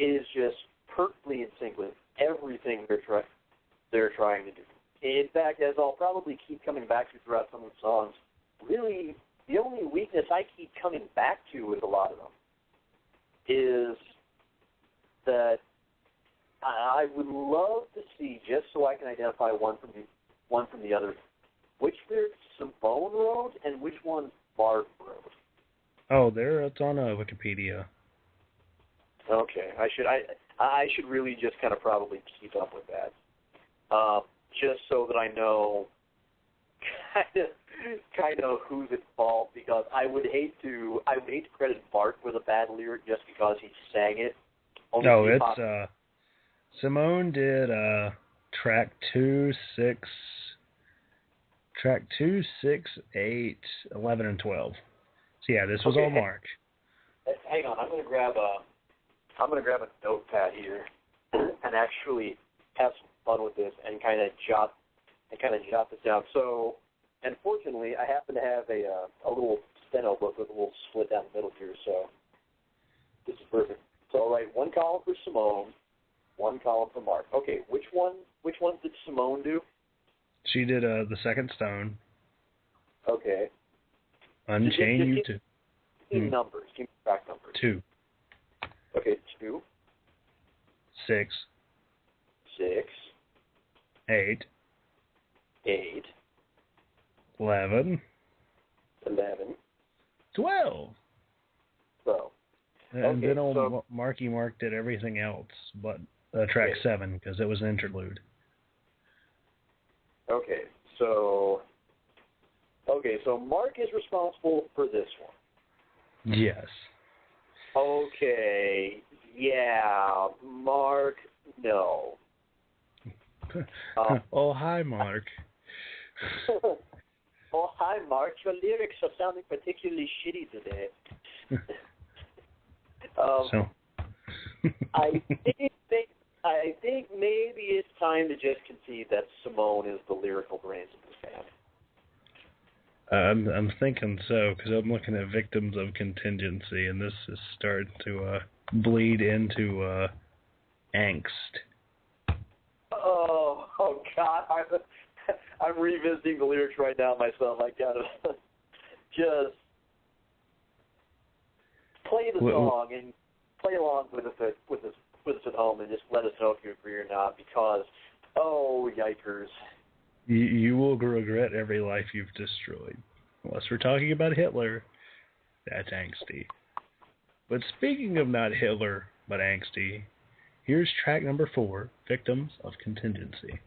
is just perfectly in sync with everything they're trying to do. In fact, as I'll probably keep coming back to throughout some of the songs, really the only weakness I keep coming back to with a lot of them is that I would love to see, just so I can identify one from the other, which lyrics Simone wrote and which ones Mark wrote. Oh, it's on Wikipedia. Okay, I should really just kind of probably keep up with that, just so that I know kind of who's at fault, because I would hate to credit Mark with a bad lyric just because he sang it. No, it's Simone did track 2, 6, 8, 11, and 12. So yeah, this was all Mark. Hang on, I'm gonna grab a notepad here and actually have some fun with this and kind of jot this down. So, unfortunately, I happen to have a little steno book with a little split down the middle here, so this is perfect. So I'll write one column for Simone, one column for Mark. Okay, which ones did Simone do? She did the Second Stone. Okay. Unchain Utopia. Give me numbers. Give me track numbers. 2. Okay, 2. 6. 6. 8. 8. 11. 11. 12. 12. And then old Marky Mark did everything else but track 7, because it was an interlude. Okay, so Mark is responsible for this one. Yes. Okay, yeah, Mark, no. Oh, hi, Mark. Oh, hi, Mark. Your lyrics are sounding particularly shitty today. I think maybe it's time to just concede that Simone is the lyrical brains of this band. I'm thinking so, because I'm looking at Victims of Contingency, and this is starting to bleed into angst. Oh God! I'm revisiting the lyrics right now myself. I gotta just play the song and play along with us at home, and just let us know if you agree or not. Because yikers! You will regret every life you've destroyed. Unless we're talking about Hitler, that's angsty. But speaking of not Hitler, but angsty, here's track number 4, Victims of Contingency.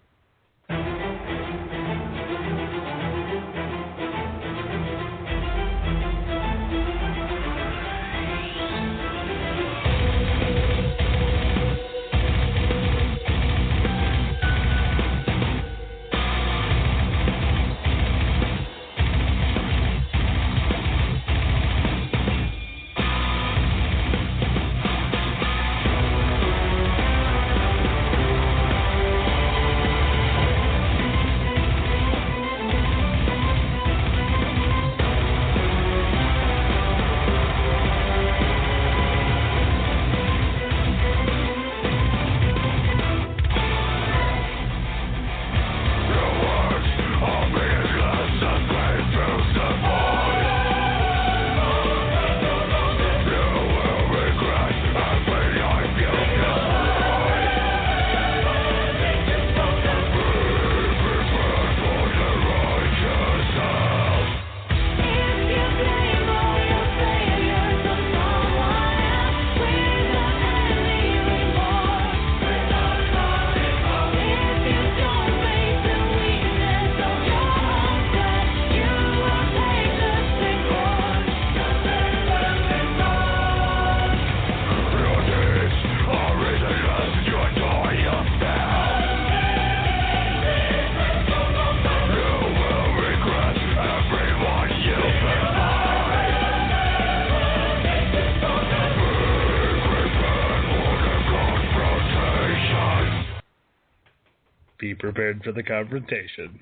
prepared for the confrontation.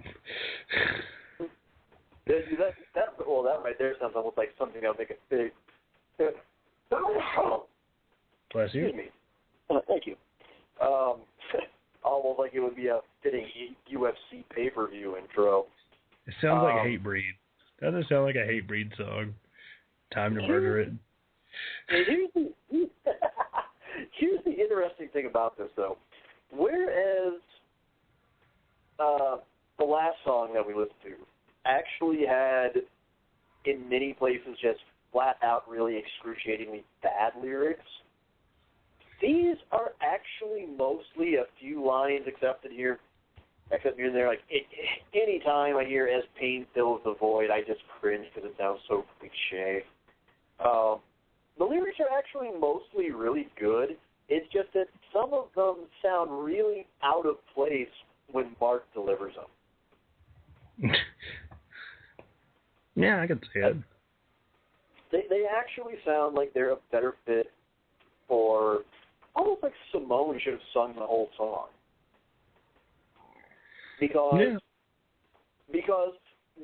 That right there sounds almost like something that would make a big... Bless you. Excuse me. Thank you. Almost like it would be a fitting UFC pay-per-view intro. It sounds like Hatebreed. Doesn't it sound like a Hatebreed song? Time to murder it. Here's the interesting thing about this, though. Whereas the last song that we listened to actually had, in many places, just flat-out really excruciatingly bad lyrics, these are actually mostly a few lines, except here and there. Like, anytime I hear "As Pain Fills the Void," I just cringe because it sounds so cliche. The lyrics are actually mostly really good. It's just that some of them sound really out of place when Mark delivers them. Yeah, I can see it. They actually sound like they're a better fit for, almost like Simone should have sung the whole song. Because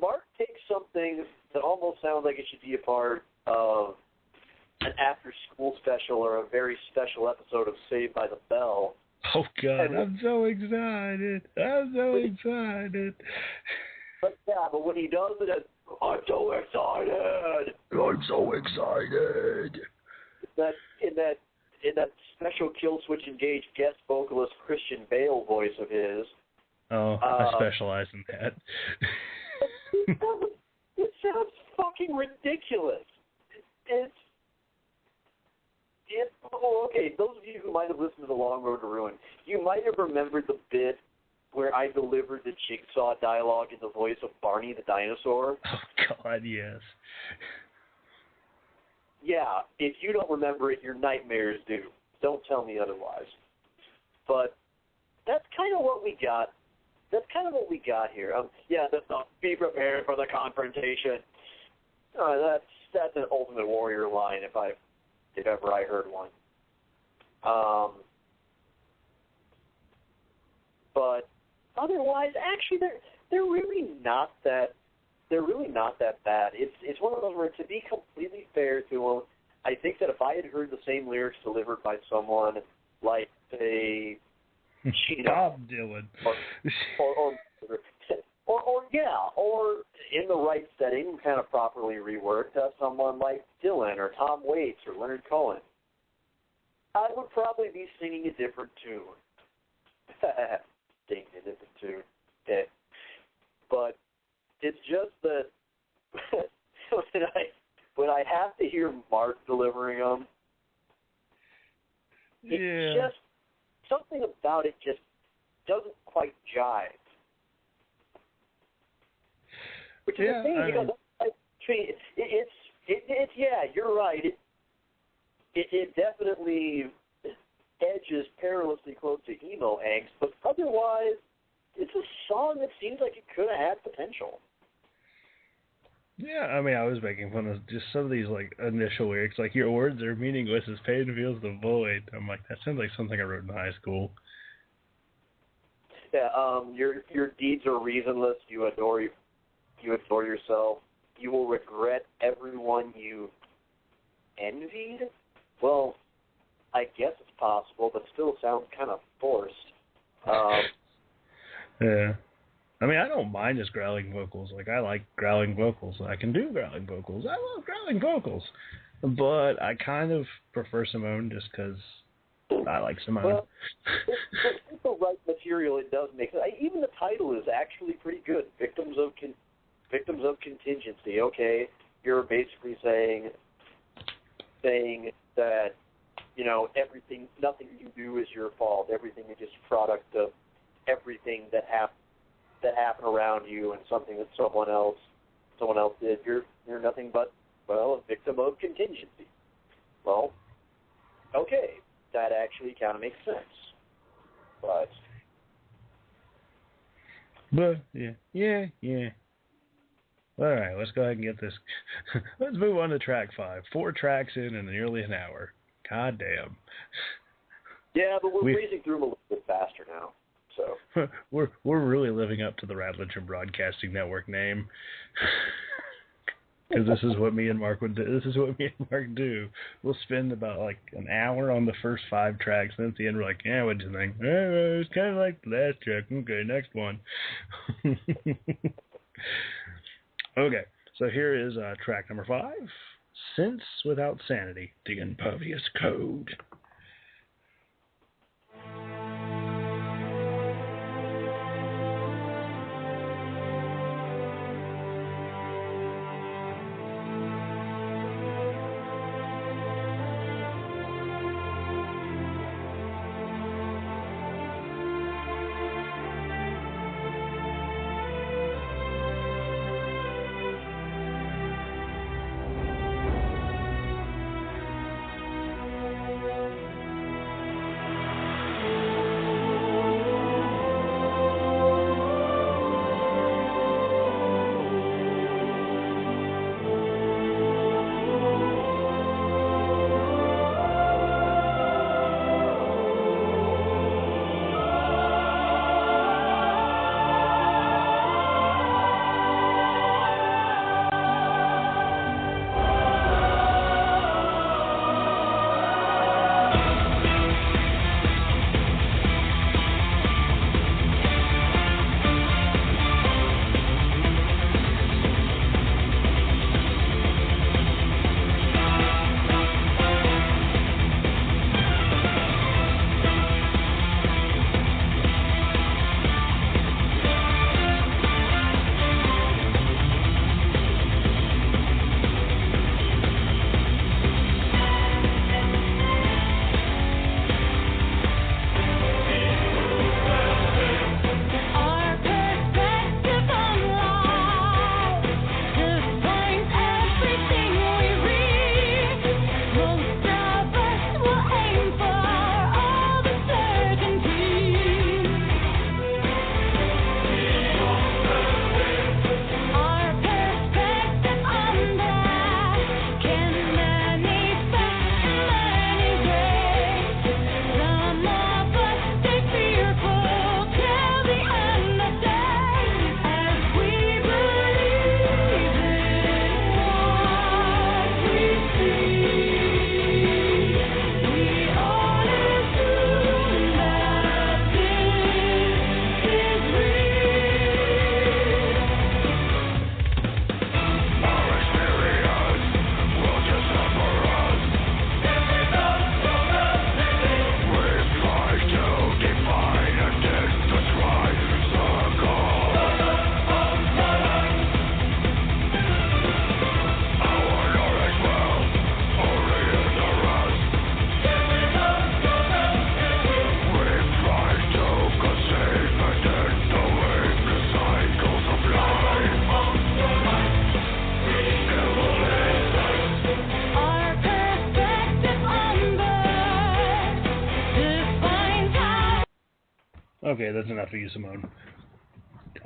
Mark takes something that almost sounds like it should be a part of an after-school special or a very special episode of Saved by the Bell. Oh, God, I'm so excited. But when he does it, I'm so excited. In that special Kill Switch Engage guest vocalist Christian Bale voice of his. Oh, I specialize in that. It sounds fucking ridiculous. Okay, those of you who might have listened to The Long Road to Ruin, you might have remembered the bit where I delivered the Jigsaw dialogue in the voice of Barney the dinosaur. Oh, God, yes. Yeah, if you don't remember it, your nightmares do. Don't tell me otherwise. But that's kind of what we got. That's kind of what we got here. Be prepared for the confrontation. That's an Ultimate Warrior line if ever I heard one. But otherwise, actually, they're really not that bad. It's one of those where, to be completely fair to them, I think that if I had heard the same lyrics delivered by someone like, say, Bob Dylan, or in the right setting, kind of properly reworked, someone like Dylan or Tom Waits or Leonard Cohen, I would probably be singing a different tune. Singing a different tune. Okay. But it's just that when I have to hear Mark delivering them, it's just something about it just doesn't quite jive. Which is a thing, because you're right. It definitely edges perilously close to emo angst, but otherwise, it's a song that seems like it could have had potential. Yeah, I mean, I was making fun of just some of these, like, initial lyrics, like, your words are meaningless as pain feels the void. I'm like, that sounds like something I wrote in high school. Yeah, your deeds are reasonless, you adore yourself, you will regret everyone you envied? Well, I guess it's possible, but still sounds kind of forced. Yeah. I mean, I don't mind just growling vocals. Like, I like growling vocals. I can do growling vocals. I love growling vocals. But I kind of prefer Simone just because I like Simone. Well, with the right material, it does make sense. Even the title is actually pretty good. Victims of Contingency. Okay, you're basically saying that, you know, nothing you do is your fault. Everything is just a product of everything that happened around you, and something that someone else did. You're nothing but, well, a victim of contingency. Well, okay, that actually kind of makes sense. But yeah. All right, let's go ahead and get this. Let's move on to track 5. 4 tracks in nearly an hour. God damn. Yeah, but we're breezing through them a little bit faster now. So we're really living up to the Radulich and Broadcasting Network name. Because this is what me and Mark would do. This is what me and Mark do. We'll spend about like an hour on the first 5 tracks, and then at the end we're like, yeah, what'd you think? It's kind of like the last track. Okay, next one. Okay, so here is track number 5, Sense Without Sanity, The Impervious Code. Okay, that's enough of you, Simone.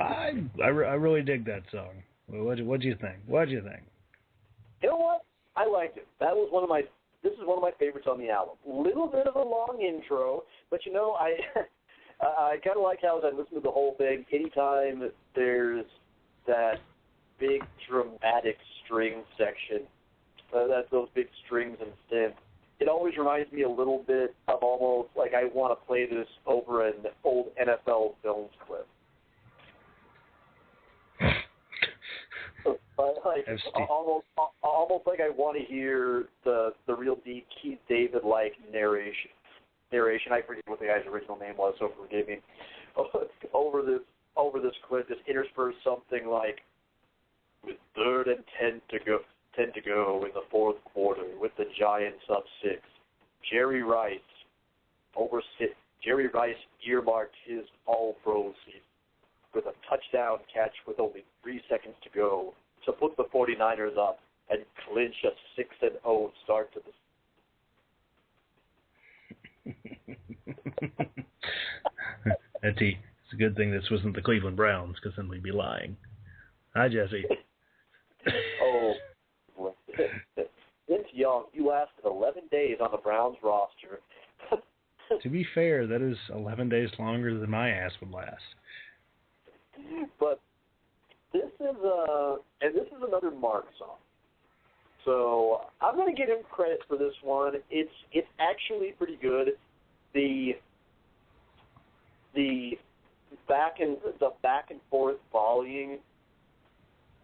I really dig that song. What'd you think? What'd you think? You know what? I liked it. This is one of my favorites on the album. Little bit of a long intro, but you know, I kind of like how as I listen to the whole thing, anytime there's that big dramatic string section, that's those big strings and synth, it always reminds me a little bit of almost like I want to play this over an old NFL films clip. Like almost like I want to hear the real deep Keith David like narration. I forget what the guy's original name was, so forgive me. Over this clip, just intersperse something like, with 3rd and 10 to go in the 4th quarter, with the Giants up 6. Jerry Rice earmarked his All-Pro season with a touchdown catch with only 3 seconds to go to put the 49ers up and clinch a 6-0 start to the It's a good thing this wasn't the Cleveland Browns, because then we'd be lying. Hi, Jesse. Oh, Vince Young, you lasted 11 days on the Browns roster. To be fair, that is 11 days longer than my ass would last. But this is another Mark song. So I'm going to give him credit for this one. It's actually pretty good. The back and forth volleying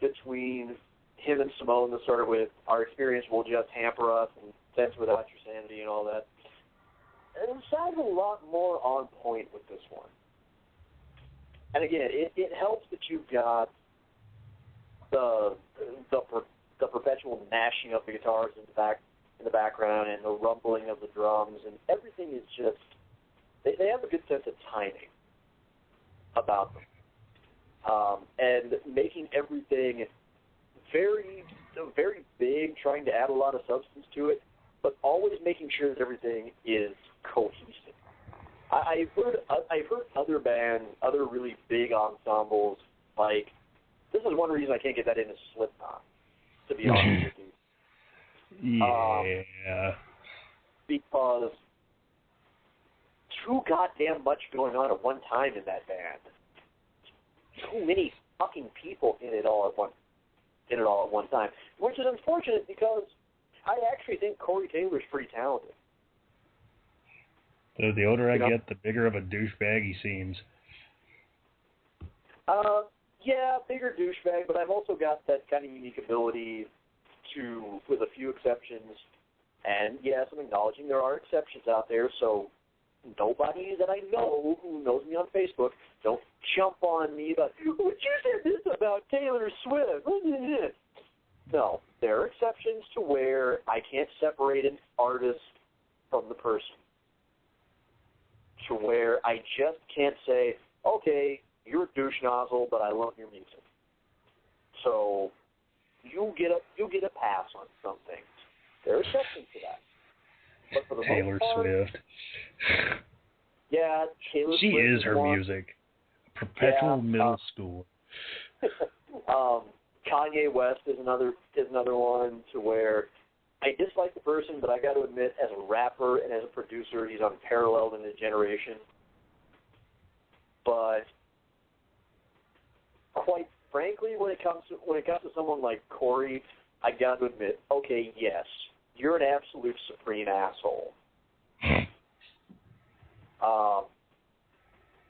between him and Simone that started with "Our experience will just hamper us" and "Sense without your sanity" and all that. And it sounds a lot more on point with this one. And again, it helps that you've got the perpetual gnashing of the guitars in the background and the rumbling of the drums, and everything is just they have a good sense of timing about them, and making everything very big, trying to add a lot of substance to it, but always making sure that everything is cohesive. I've heard other bands, other really big ensembles, like, this is one reason I can't get that into Slipknot, to be honest with you. Yeah. Because too goddamn much going on at one time in that band. Too many fucking people in it all at one time. Which is unfortunate because I actually think Corey Taylor's pretty talented. So the older I get, the bigger of a douchebag he seems. Yeah, bigger douchebag, but I've also got that kind of unique ability to, with a few exceptions, and yes, I'm acknowledging there are exceptions out there, so nobody that I know who knows me on Facebook, don't jump on me about, "Would you say this about Taylor Swift?" No, there are exceptions to where I can't separate an artist from the person. To where I just can't say, "Okay, you're a douche nozzle, but I love your music." So you'll get a pass on some things. There are exceptions to that. But for the Taylor most part, Swift. Yeah, Taylor she Swift is her one. music. Perpetual middle school. Kanye West is another one to where I dislike the person, but I got to admit, as a rapper and as a producer, he's unparalleled in his generation. But quite frankly, when it comes to someone like Corey, I got to admit, okay, yes, you're an absolute supreme asshole.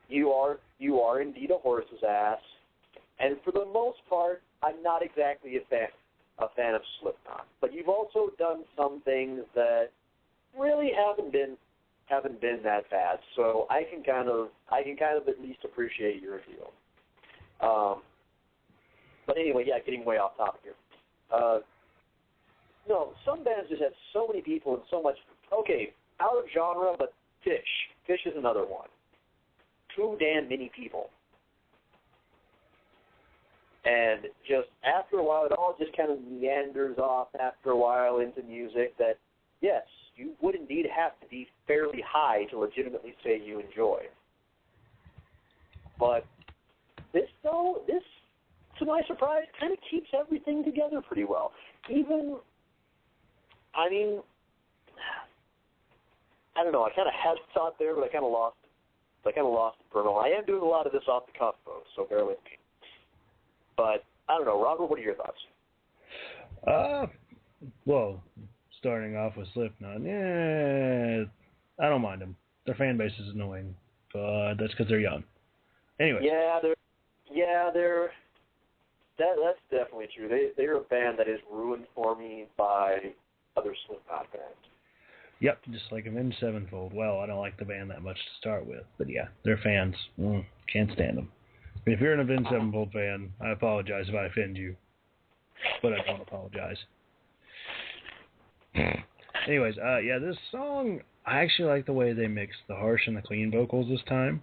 You are indeed a horse's ass, and for the most part, I'm not exactly a fan of Slipknot. But you've also done some things that really haven't been that bad. So I can kind of at least appreciate your review. But anyway, yeah, getting way off topic here. No, some bands just have so many people and so much. Okay, out of genre, but Fish. Fish is another one. Too damn many people. And just after a while, it all just kind of meanders off after a while into music that, yes, you would indeed have to be fairly high to legitimately say you enjoy. But this, to my surprise, kind of keeps everything together pretty well. Even, I mean, I don't know, I kind of had a thought there, but I kind of lost it for a moment. I am doing a lot of this off the cuff, though, so bear with me. But, I don't know, Robert, what are your thoughts? Well, starting off with Slipknot, I don't mind them. Their fan base is annoying, but that's because they're young. Anyway. That's definitely true. They're a band that is ruined for me by other Slipknot bands. Yep, just like Avenged Sevenfold. Well, I don't like the band that much to start with, but yeah, they're fans. Can't stand them. If you're an Avenged Sevenfold fan, I apologize if I offend you, but I don't apologize. Anyways, this song, I actually like the way they mixed the harsh and the clean vocals this time.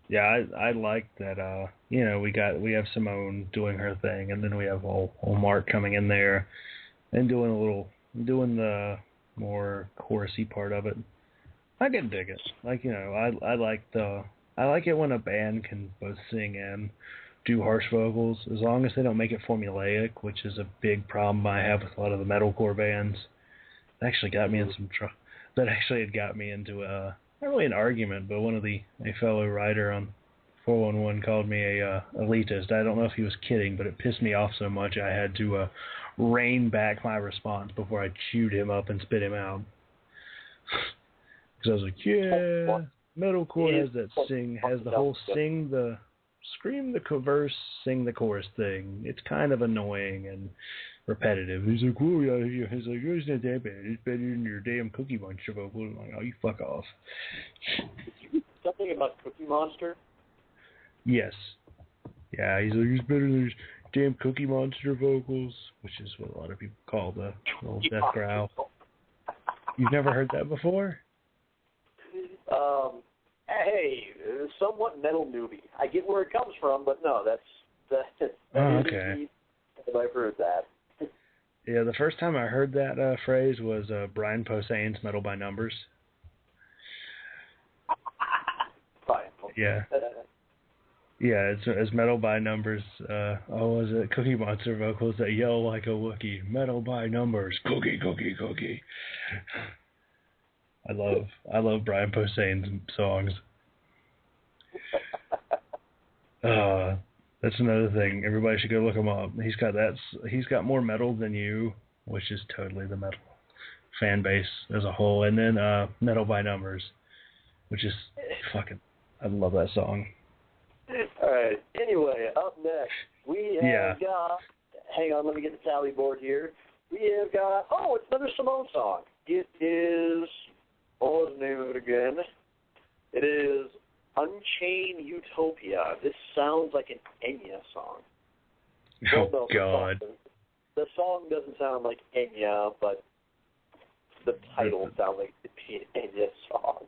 Yeah, I like that. We have Simone doing her thing, and then we have old Mark coming in there and doing the more chorusy part of it. I can dig it. I like it when a band can both sing and do harsh vocals, as long as they don't make it formulaic, which is a big problem I have with a lot of the metalcore bands. That actually got me in some trouble. That actually had got me into not really an argument, but a fellow writer on 411 called me a elitist. I don't know if he was kidding, but it pissed me off so much I had to rein back my response before I chewed him up and spit him out. Because I was like, yeah, metalcore has the whole scream the verse, sing the chorus thing. It's kind of annoying and repetitive. He's like, oh yeah, he's like, oh, it's not that bad. It's better than your damn Cookie Monster vocal. I'm like, oh, you fuck off. Something about Cookie Monster? Yes. Yeah, he's like, it's better than his damn Cookie Monster vocals, which is what a lot of people call the little death growl. You've never heard that before? Hey, somewhat metal newbie. I get where it comes from, but no, that's okay. I've heard that. Yeah, the first time I heard that phrase was Brian Posehn's Metal by Numbers. Fine. Yeah. Yeah, it's Metal by Numbers. Was it Cookie Monster vocals that yell like a Wookiee? Metal by Numbers. Cookie, cookie, cookie. I love Brian Posehn's songs. That's another thing. Everybody should go look him up. He's got more metal than you, which is totally the metal fan base as a whole. And then Metal by Numbers, which is fucking. I love that song. All right. Anyway, up next we have got. Hang on, let me get the tally board here. We have got. Oh, it's another Simone song. It is. What was the name of it again? It is Unchain Utopia. This sounds like an Enya song. Oh, God. The song doesn't sound like Enya, but the title sounds like it'd be an Enya song.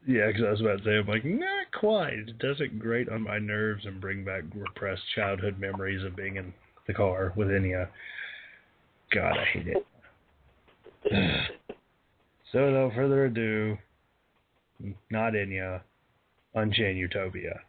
Yeah, because I was about to say, I'm like, not quite. It does it great on my nerves and bring back repressed childhood memories of being in the car with Enya. God, I hate it. So without further ado, not Enya, Unchain Utopia.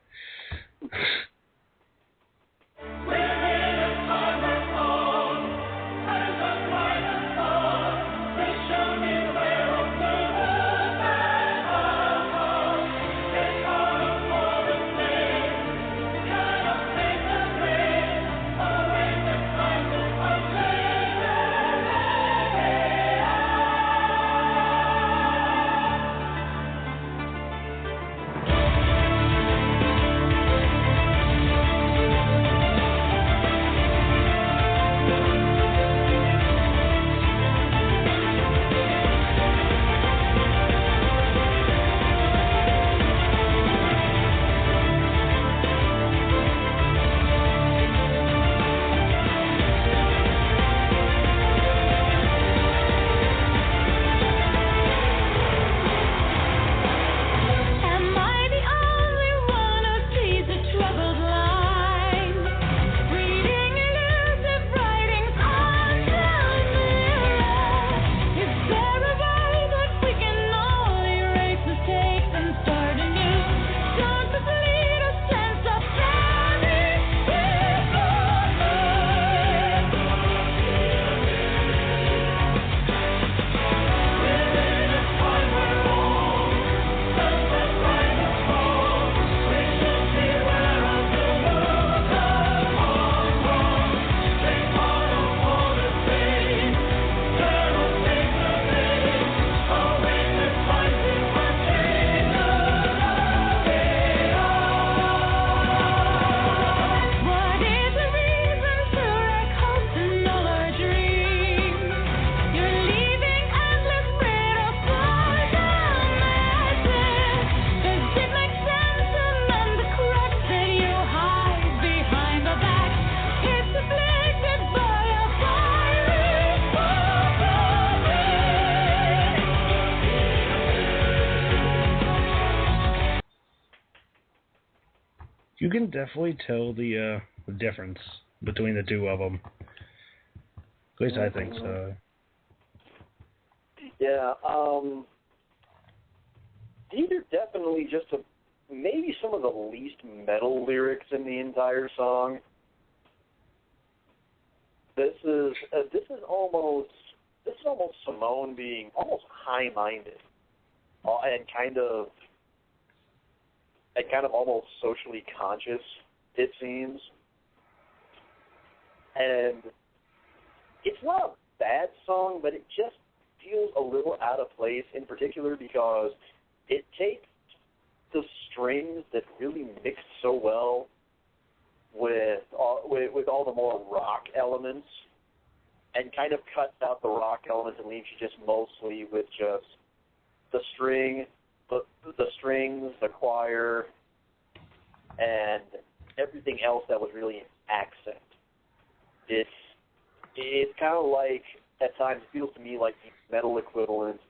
You can definitely tell the difference between the two of them. At least I think so. Yeah, these are definitely just maybe some of the least metal lyrics in the entire song. This is almost this is almost Simone being almost high-minded, and kind of almost socially conscious, it seems. And it's not a bad song, but it just feels a little out of place, in particular because it takes the strings that really mix so well with all the more rock elements and kind of cuts out the rock elements and leaves you just mostly with just the strings, the choir, and everything else that was really an accent. It's kind of like, at times, it feels to me like the metal equivalent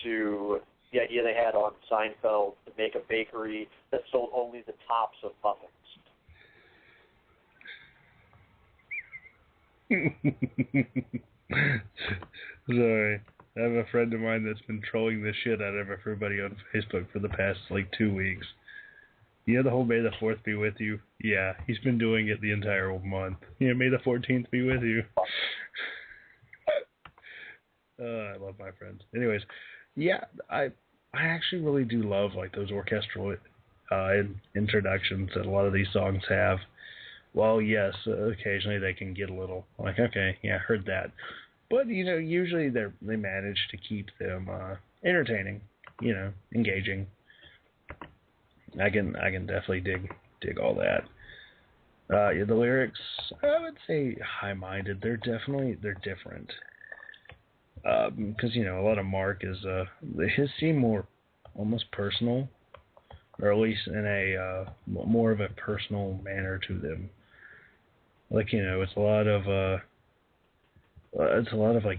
to the idea they had on Seinfeld to make a bakery that sold only the tops of muffins. Sorry. I have a friend of mine that's been trolling the shit out of everybody on Facebook for the past, 2 weeks. You know the whole May the 4th be with you? Yeah, he's been doing it the entire month. Yeah, May the 14th be with you. I love my friends. Anyways, yeah, I actually really do love, those orchestral introductions that a lot of these songs have. Well, yes, occasionally they can get a little, okay, yeah, heard that. But, usually they manage to keep them entertaining, engaging. I can definitely dig all that. The lyrics, I would say high-minded. They're different. Because, a lot of Mark is, his seem more almost personal, or at least in a more of a personal manner to them. It's a lot of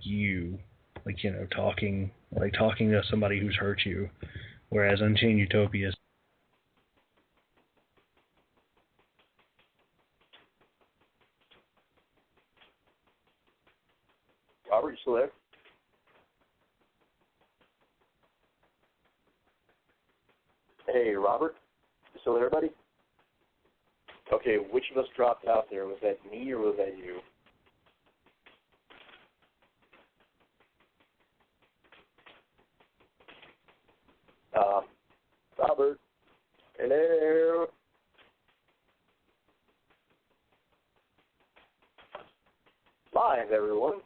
you, talking to somebody who's hurt you, whereas Unchain Utopia is Robert, you still there? Hey, Robert? You still there, buddy? Okay, which of us dropped out there? Was that me or was that you? Robert? Hello? Live, everyone.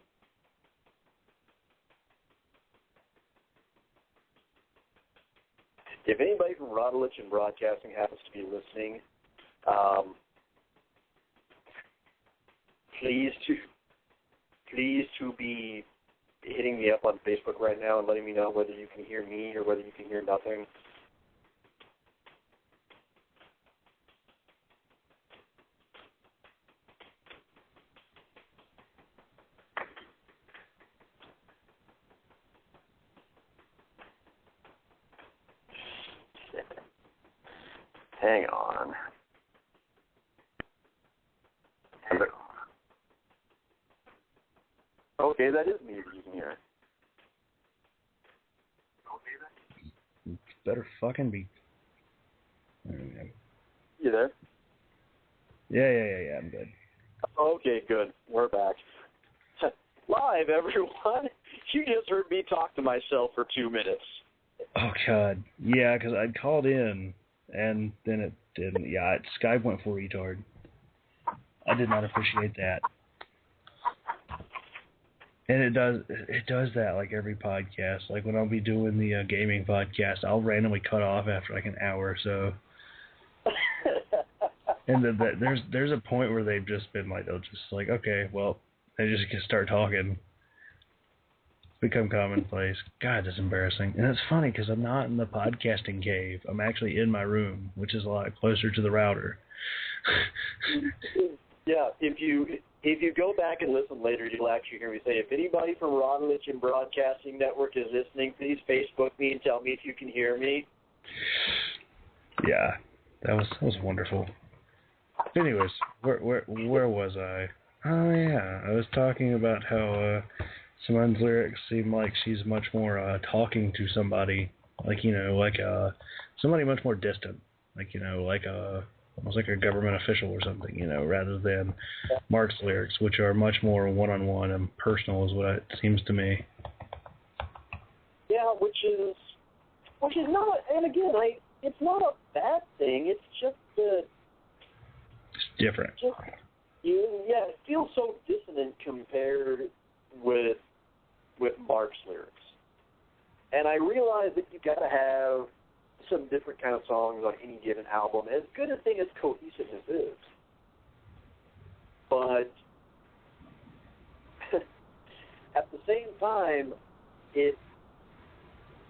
If anybody from Radulich and Broadcasting happens to be listening, please to be hitting me up on Facebook right now and letting me know whether you can hear me or whether you can hear nothing. Hang on. Okay, that is me you can hear. better fucking be. You there? Yeah, I'm good. Okay, good. We're back. Live, everyone. You just heard me talk to myself for 2 minutes. Oh, God. Yeah, because I'd called in, and then it didn't. Yeah, Skype went for retard. I did not appreciate that. And it does that like every podcast. Like when I'll be doing the gaming podcast, I'll randomly cut off after like an hour or so. And there's a point where they've just been like, they'll just like, okay, well, they just start talking. Become commonplace. God, that's embarrassing. And it's funny because I'm not in the podcasting cave. I'm actually in my room, which is a lot closer to the router. Yeah, if you go back and listen later, you'll actually hear me say, if anybody from Radulich and Broadcasting Network is listening, please Facebook me and tell me if you can hear me. Yeah, that was wonderful. Anyways, where was I? Oh yeah, I was talking about how Simone's lyrics seem like she's much more talking to somebody, like somebody much more distant, like almost like a government official or something, rather than Mark's lyrics, which are much more one-on-one and personal, is what it seems to me. Yeah, which is not, and again, it's not a bad thing. It's just It's different. It feels so dissonant compared with Mark's lyrics. And I realize that you got to have some different kind of songs on any given album, as good a thing as cohesiveness is. But at the same time, it's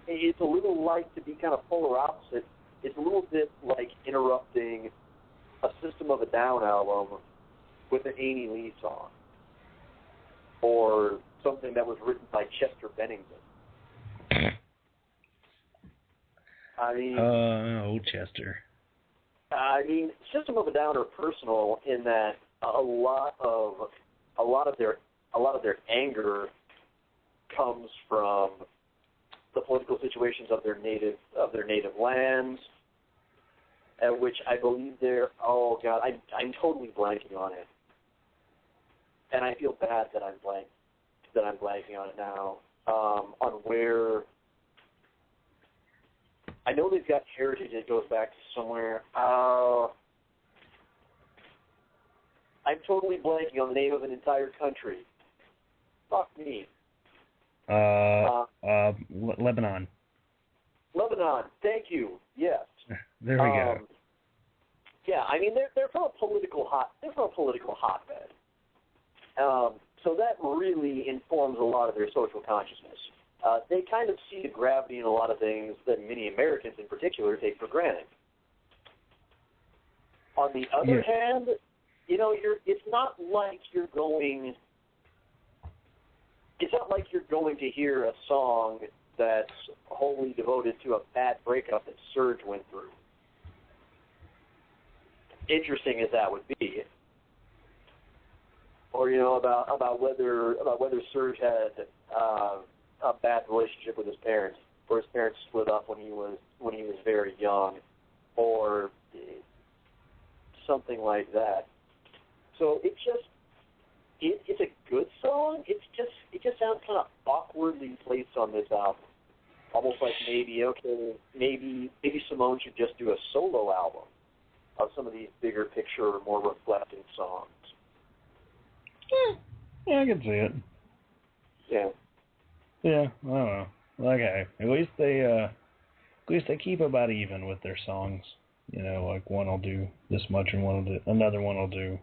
a little like, to be kind of polar opposite, it's a little bit like interrupting a System of a Down album with an Amy Lee song, or something that was written by Chester Bennington. I mean, old Chester. I mean, System of a Down are personal in that a lot of their anger comes from the political situations of their native lands, at which I believe oh God, I'm totally blanking on it, and I feel bad that I'm blanking on it now. On where I know they've got heritage that goes back to somewhere. I'm totally blanking on the name of an entire country. Fuck me. Lebanon. Lebanon. Thank you. Yes. There we go. Yeah, I mean they're from a political hotbed. So that really informs a lot of their social consciousness. They kind of see the gravity in a lot of things that many Americans in particular take for granted. On the other hand, it's not like you're going to hear a song that's wholly devoted to a bad breakup that Surge went through. Interesting as that would be. Or about whether Surge had a bad relationship with his parents, or his parents split up when he was very young, or something like that. So it's a good song. It just sounds kind of awkwardly placed on this album, almost like maybe Simone should just do a solo album of some of these bigger picture, more reflective songs. Yeah, I can see it. Yeah. Yeah, I don't know. Okay, at least they keep about even with their songs. Like one will do this much and another one will do.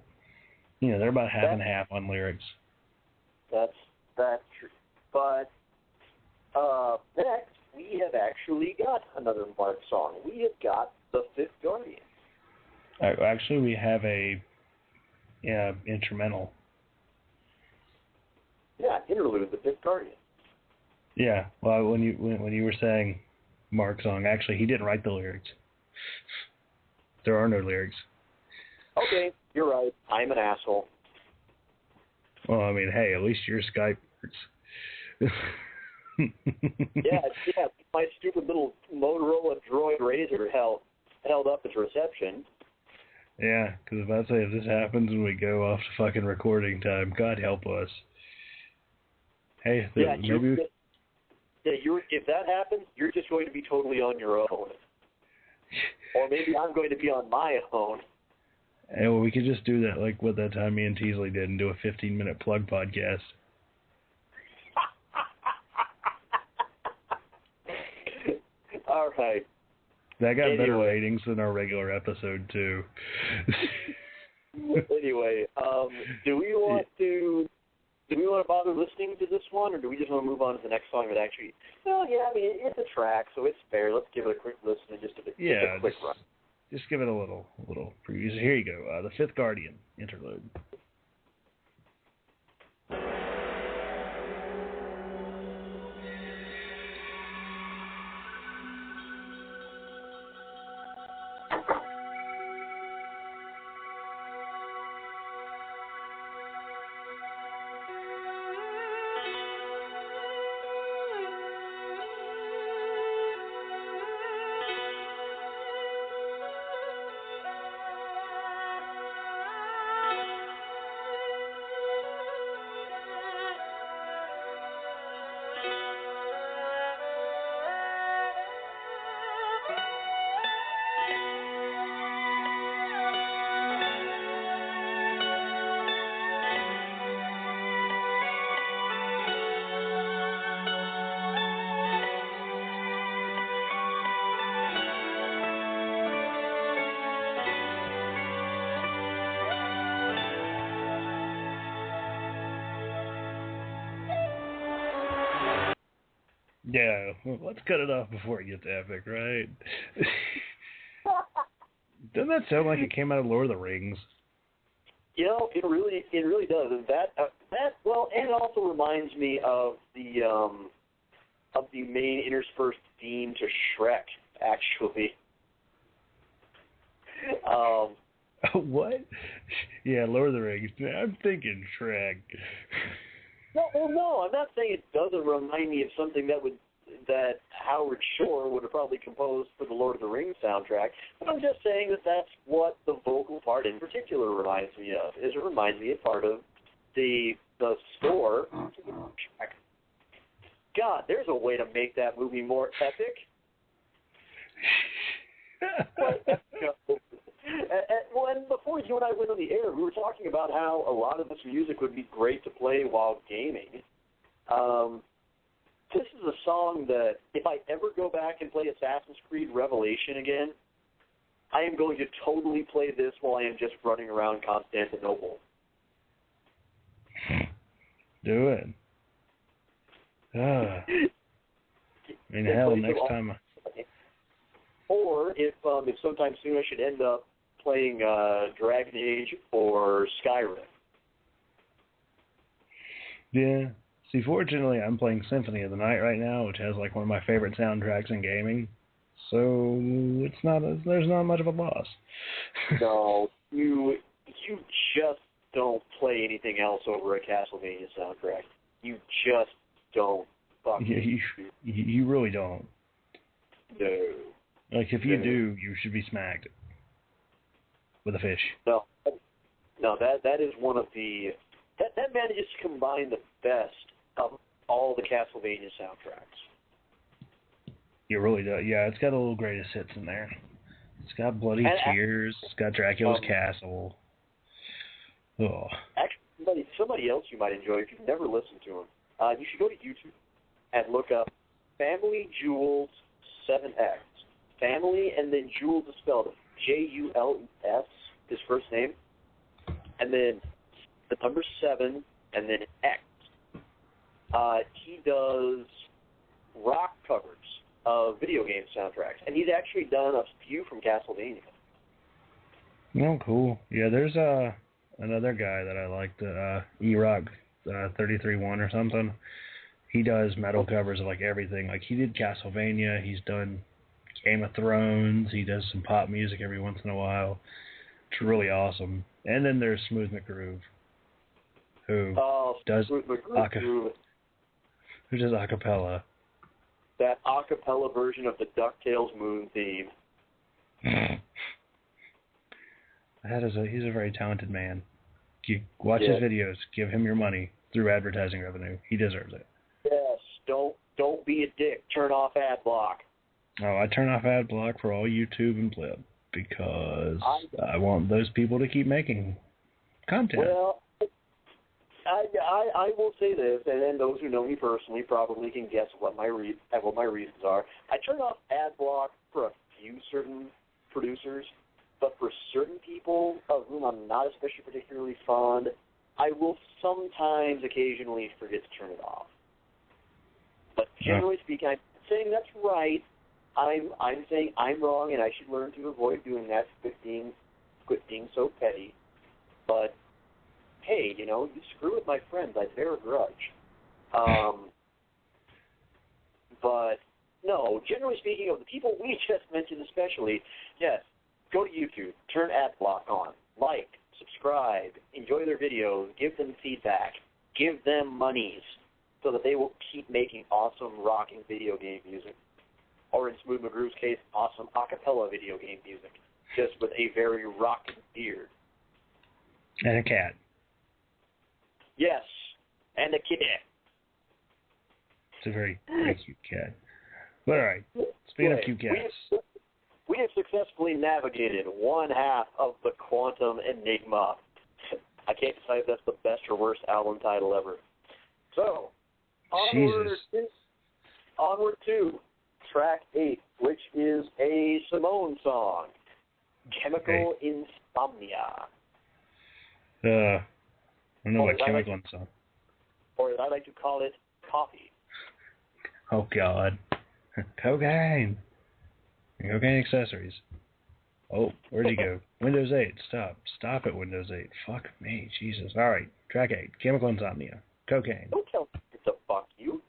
They're about half and half on lyrics. That's true. But next, we have actually got another Mark song. We have got The Fifth Guardian. Actually, we have a instrumental. Yeah, interlude, The Fifth Guardian. Yeah, well, when you were saying Mark song, actually, he didn't write the lyrics. There are no lyrics. Okay, you're right. I'm an asshole. Well, I mean, hey, at least your Skype works. yeah, my stupid little Motorola Droid Razr held up its reception. Yeah, because if I say if this happens when we go off to fucking recording time, God help us. Hey, maybe... if that happens, you're just going to be totally on your own. Or maybe I'm going to be on my own. Hey, well, we could just do that, like what that time me and Teasley did, and do a 15-minute plug podcast. All right. That got better ratings than our regular episode, too. Anyway, do we want to bother listening to this one, or do we just want to move on to the next song that actually... Well, yeah, I mean, it's a track, so it's fair. Let's give it a quick listen and just a quick run. Just give it a little preview. So here you go. The Fifth Guardian interlude. Yeah, well, let's cut it off before it gets epic, right? Doesn't that sound like it came out of Lord of the Rings? You know, it really does. And and it also reminds me of the main interspersed theme to Shrek, actually. What? Yeah, Lord of the Rings. I'm thinking Shrek. No, I'm not saying it doesn't remind me of something that Howard Shore would have probably composed for the Lord of the Rings soundtrack. But I'm just saying that that's what the vocal part in particular reminds me of. It reminds me of part of the score. God, there's a way to make that movie more epic. And before you and I went on the air, we were talking about how a lot of this music would be great to play while gaming. This is a song that, if I ever go back and play Assassin's Creed Revelation again, I am going to totally play this while I am just running around Constantinople. Do it. Hell, next time. Or if sometime soon I should end up playing Dragon Age or Skyrim. Yeah. See, fortunately, I'm playing Symphony of the Night right now, which has like one of my favorite soundtracks in gaming. So there's not much of a loss. No, you just don't play anything else over a Castlevania soundtrack. You just don't. You really don't. No. Like, if you do, you should be smacked with a fish. No, that is one of the... That manages to combine the best of all the Castlevania soundtracks. It really does. Yeah, it's got a little greatest hits in there. It's got Bloody Tears. It's got Dracula's Castle. Oh. Actually, somebody else you might enjoy if you've never listened to him. You should go to YouTube and look up Family Jewels 7X. Family and then Jules is spelled Jules, his first name, and then the number 7 and then X. He does rock covers of video game soundtracks, and he's actually done a few from Castlevania. Oh, cool. Yeah, there's another guy that I like, E-Rock 33-1 or something. He does metal covers of like everything. Like, he did Castlevania. He's done Game of Thrones. He does some pop music every once in a while. It's really awesome. And then there's Smooth McGroove, who does acapella. That acapella version of the DuckTales Moon theme. He's a very talented man. Watch his videos. Give him your money through advertising revenue. He deserves it. Yes. Don't be a dick. Turn off ad block. Oh, I turn off ad block for all YouTube and Blip because I want those people to keep making content. Well, I will say this, and then those who know me personally probably can guess what my reasons are. I turn off ad block for a few certain producers, but for certain people of whom I'm not especially particularly fond, I will sometimes, occasionally forget to turn it off. But generally speaking, I'm saying that's right. I'm saying I'm wrong, and I should learn to avoid doing that. Quit being so petty. But hey, you screw with my friends. I bear a grudge. But no, generally speaking, of the people we just mentioned, especially, yes, go to YouTube, turn ad block on, like, subscribe, enjoy their videos, give them feedback, give them monies, so that they will keep making awesome rocking video game music. Or in Smooth McGrew's case, awesome a cappella video game music, just with a very rocking beard. And a cat. Yes, and a kitty. It's a very, very cute cat. But all right, speaking of cute cats. We have successfully navigated one half of the Quantum Enigma. I can't decide if that's the best or worst album title ever. So, onward to track 8, which is a Simone song, Chemical Insomnia. I don't know what chemical insomnia. Or as I like to call it, coffee. Oh, God. Cocaine. Cocaine accessories. Oh, where'd you go? Windows 8. Stop. Stop it, Windows 8. Fuck me. Jesus. All right. Track 8. Chemical insomnia. Cocaine. Don't tell me to fuck you.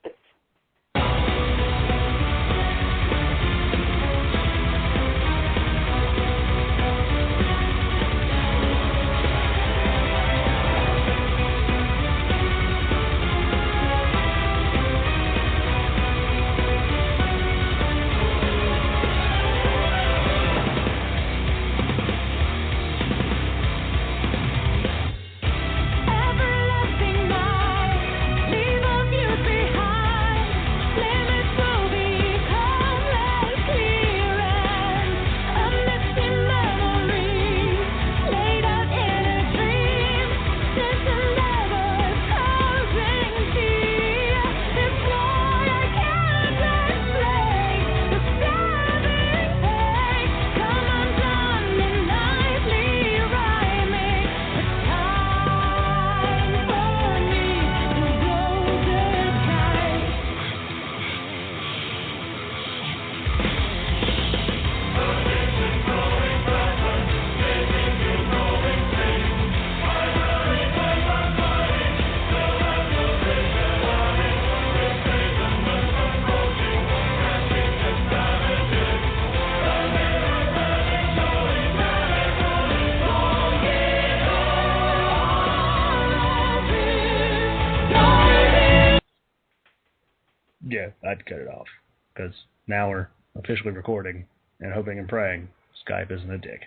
Yeah, I'd cut it off. Because now we're officially recording and hoping and praying Skype isn't a dick.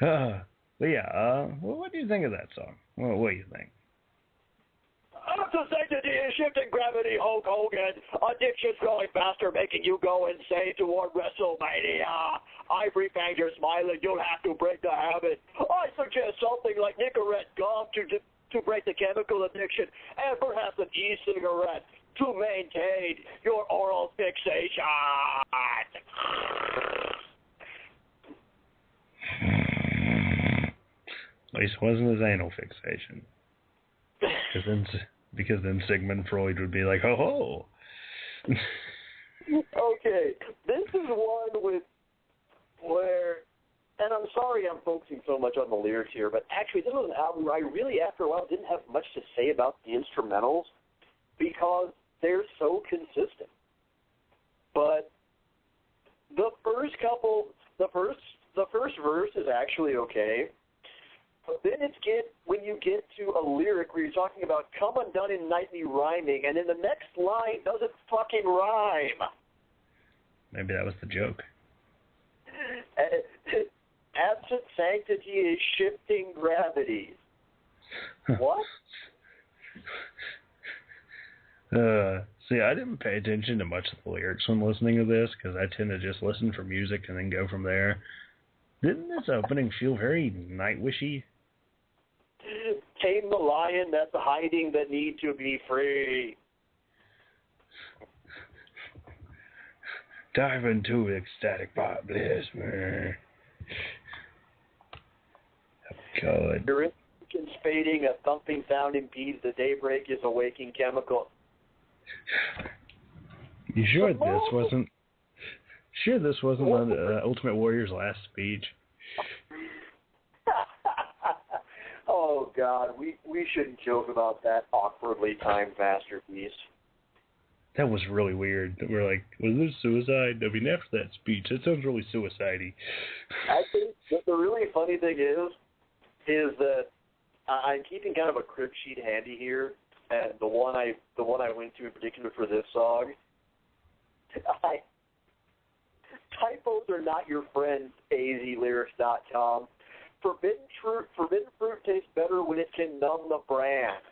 But yeah, what do you think of that song? What do you think? The sanctity is shifting gravity, Hulk Hogan. Addiction's growing faster, making you go insane toward WrestleMania. Ivory fangs, you're smiling, you'll have to break the habit. I suggest something like Nicorette gum to break the chemical addiction, and perhaps an e-cigarette to maintain your oral fixation. At least it wasn't his anal fixation. Because then Sigmund Freud would be like, ho ho. Okay, this is one where, and I'm sorry I'm focusing so much on the lyrics here, but actually this was an album where I really, after a while, didn't have much to say about the instrumentals because they're so consistent. But the first verse is actually okay. But then when you get to a lyric where you're talking about come undone in nightly rhyming, and then the next line doesn't fucking rhyme. Maybe that was the joke. Absent sanctity is shifting gravities. What? See, I didn't pay attention to much of the lyrics when listening to this, because I tend to just listen for music and then go from there. Didn't this opening feel very Nightwishy? Tame the lion that's hiding the need to be free. Dive into ecstatic bliss, man. God. Your insignificance fading, a thumping sound impedes the daybreak is a waking chemical. You sure this wasn't? Sure, this wasn't on Ultimate Warrior's last speech. Oh God, we shouldn't joke about that awkwardly timed masterpiece. That was really weird. We're like, was this suicide? I mean, after that speech, that sounds really suicide-y. I think that the really funny thing is that I'm keeping kind of a crib sheet handy here, and the one I went to in particular for this song. Typos are not your friend. azlyrics.com. Forbidden fruit tastes better when it can numb the brand.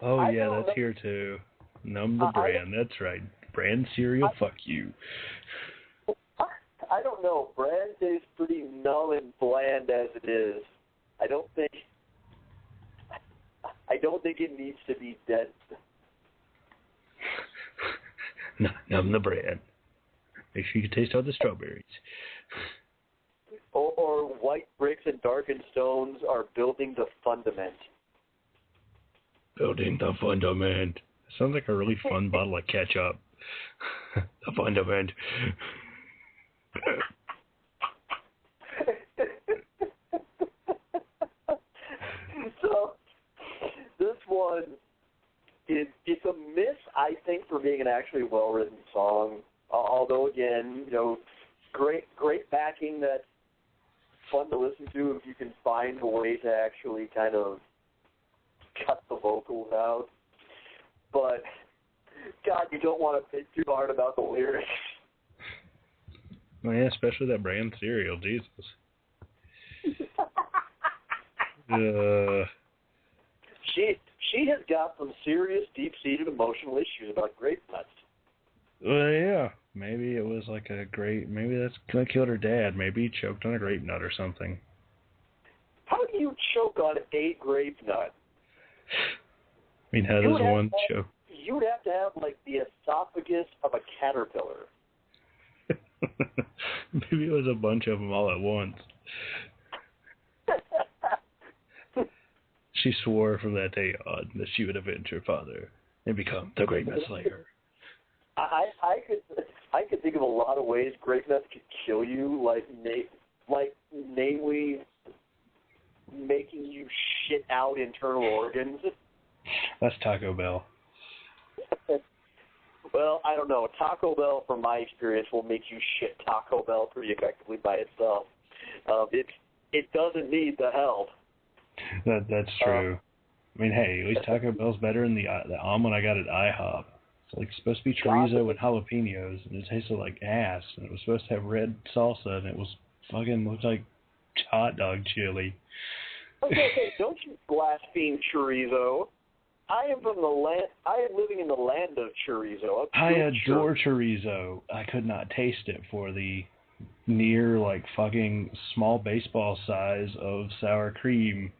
Oh yeah, that's here too. Numb the brand. That's right. Brand cereal. Fuck you. I don't know. Brand tastes pretty numb and bland as it is. I don't think it needs to be dense. Numb the brand. Make sure you can taste all the strawberries. Or or white bricks and darkened stones are building the fundament. Building the fundament. Sounds like a really fun bottle of ketchup. The fundament. So, this one, it's a miss, I think, for being an actually well-written song. Although, again, great backing that's fun to listen to if you can find a way to actually kind of cut the vocals out. But, God, you don't want to think too hard about the lyrics. Oh, yeah, especially that brand cereal, Jesus. She has got some serious, deep-seated emotional issues about grape nuts. Well, yeah. Maybe it was like maybe that's gonna kill her dad. Maybe he choked on a grape nut or something. How do you choke on a grape nut? I mean, how does one choke? You would have to have, like, the esophagus of a caterpillar. Maybe it was a bunch of them all at once. She swore from that day on that she would avenge her father and become the great nut slayer. I could think of a lot of ways grape nuts could kill you, namely making you shit out internal organs. That's Taco Bell. Well, I don't know. Taco Bell, from my experience, will make you shit Taco Bell pretty effectively by itself. It doesn't need the help. That's true. I mean, hey, at least Taco Bell's better than the omelet I got at IHOP. It's like supposed to be chorizo and jalapenos, and it tasted like ass. And it was supposed to have red salsa, and it was fucking looked like hot dog chili. Okay, don't you blaspheme chorizo. I am living in the land of chorizo. I adore chorizo. I could not taste it for the near like fucking small baseball size of sour cream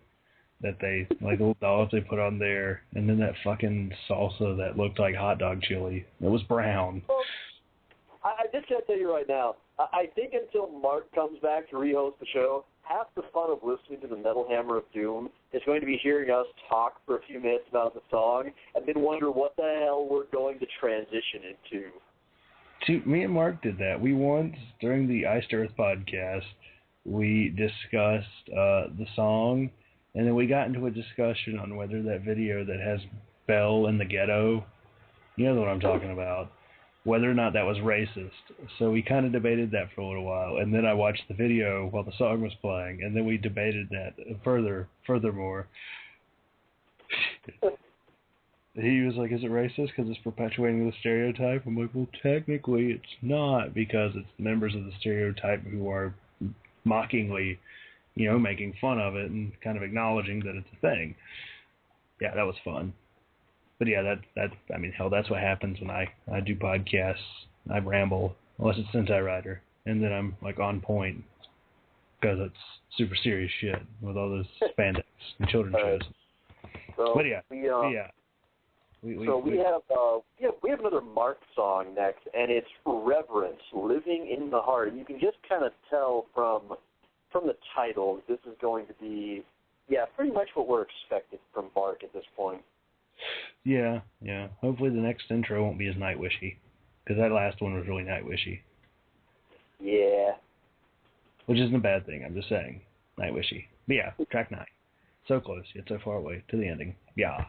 that they like little dollops they put on there, and then that fucking salsa that looked like hot dog chili. It was brown. Well, I just gotta tell you right now, I think until Mark comes back to rehost the show, half the fun of listening to the Metal Hammer of Doom is going to be hearing us talk for a few minutes about the song and then wonder what the hell we're going to transition into. See, me and Mark did that. We once, during the Iced Earth podcast, we discussed the song, and then we got into a discussion on whether that video that has Belle in the ghetto, you know what I'm talking about, whether or not that was racist. So we kind of debated that for a little while, and then I watched the video while the song was playing, and then we debated that furthermore. He was like, is it racist because it's perpetuating the stereotype? I'm like, well, technically it's not, because it's members of the stereotype who are mockingly, making fun of it and kind of acknowledging that it's a thing. Yeah, that was fun. But yeah, that's what happens when I do podcasts. I ramble, unless it's Sentai Rider, and then I'm like on point, because it's super serious shit with all those spandex and children's shows. So but yeah, we have another Mark song next, and it's Reverence, Living in the Heart. You can just kind of tell from the title this is going to be, pretty much what we're expecting from Mark at this point. Yeah. Hopefully the next intro won't be as Nightwishy, because that last one was really Nightwishy. Yeah. Which isn't a bad thing, I'm just saying. Nightwishy. But yeah, track 9. So close, yet so far away to the ending. Yeah.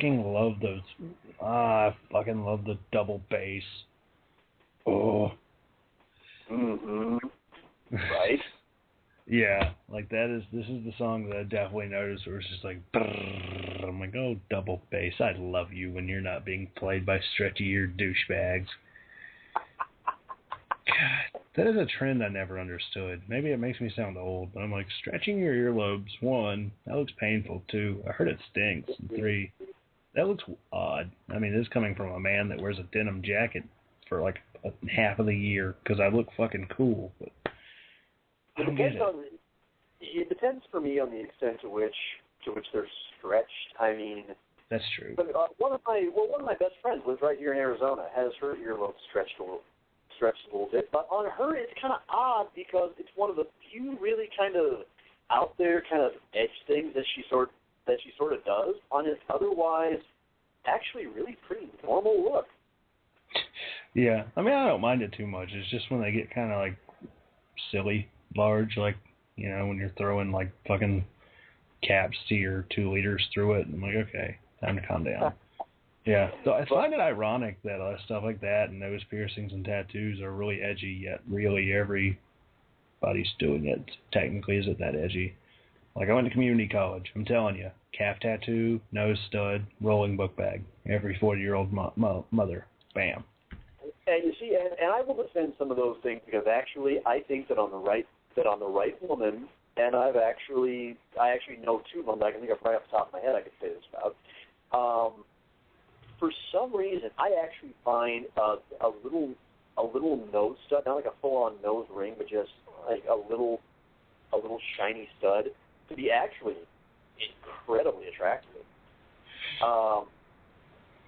fucking love those. I fucking love the double bass. Oh. Mm-hmm. Right? Yeah, like this is the song that I definitely noticed where it's just like, brrr. I'm like, oh, double bass. I love you when you're not being played by stretchy-eared douchebags. God, that is a trend I never understood. Maybe it makes me sound old, but I'm like, stretching your earlobes, 1, that looks painful, 2, I heard it stinks, and 3, that looks odd. I mean, this is coming from a man that wears a denim jacket for like half of the year because I look fucking cool, but I don't get it. It depends for me on the extent to which they're stretched. I mean, that's true. But one of my best friends lives right here in Arizona. Has her earlobe stretched a little bit, but on her it's kind of odd because it's one of the few really kind of out there kind of edge things that she sort of does on an otherwise actually really pretty normal look. Yeah, I mean, I don't mind it too much. It's just when they get kind of like silly large, like, you know, when you're throwing like fucking caps to your 2 liters through it. I'm like, okay, time to calm down. Yeah, so I find it ironic that stuff like that and nose piercings and tattoos are really edgy, yet really everybody's doing it. Technically, is it that edgy? Like, I went to community college. I'm telling you, calf tattoo, nose stud, rolling book bag. Every 40-year-old mother. Bam. And you see, and I will defend some of those things because actually, I think that on the right woman, and I actually know 2 of them that I can think of right off the top of my head I could say this about. For some reason, I actually find a little nose stud, not like a full-on nose ring, but just like a little shiny stud, to be actually incredibly attractive.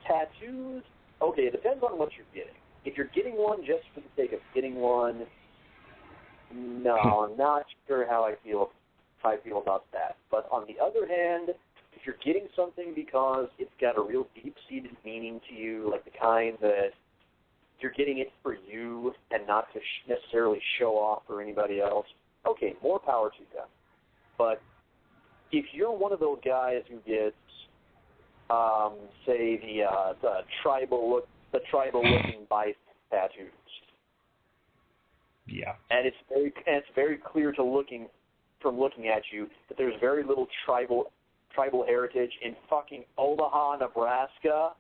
Tattoos, okay, it depends on what you're getting. If you're getting one just for the sake of getting one, no, I'm not sure how I feel about that. But on the other hand, if you're getting something because it's got a real deep-seated meaning to you, like the kind that you're getting it for you and not to necessarily show off for anybody else, okay, more power to them. But if you're one of those guys who gets, say, the tribal-looking bicep tattoos, yeah, and it's very clear from looking at you that there's very little tribal heritage in fucking Omaha, Nebraska,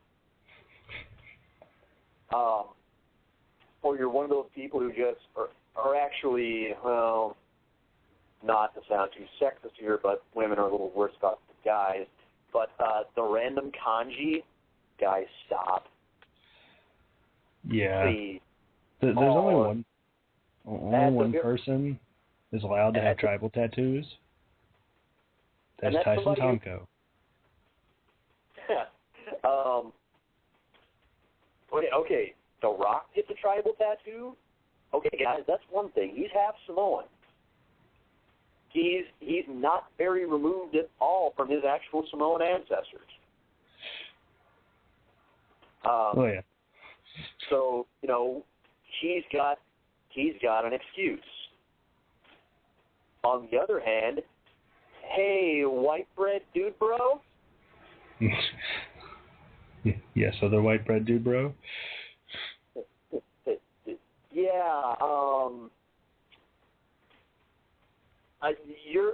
or you're one of those people who just are actually, well, not to sound too sexist here, but women are a little worse about the guys, but the random kanji, guys, stop. Yeah. Please. There's only one person is allowed to have tribal tattoos. That's Tyson Tomko. Okay, The Rock gets a tribal tattoo? Okay, guys, that's one thing. He's half Samoan. He's not very removed at all from his actual Samoan ancestors. Oh, yeah. So, you know, he's got an excuse. On the other hand, hey, white bread dude bro? Yes, other white bread dude bro? Yeah,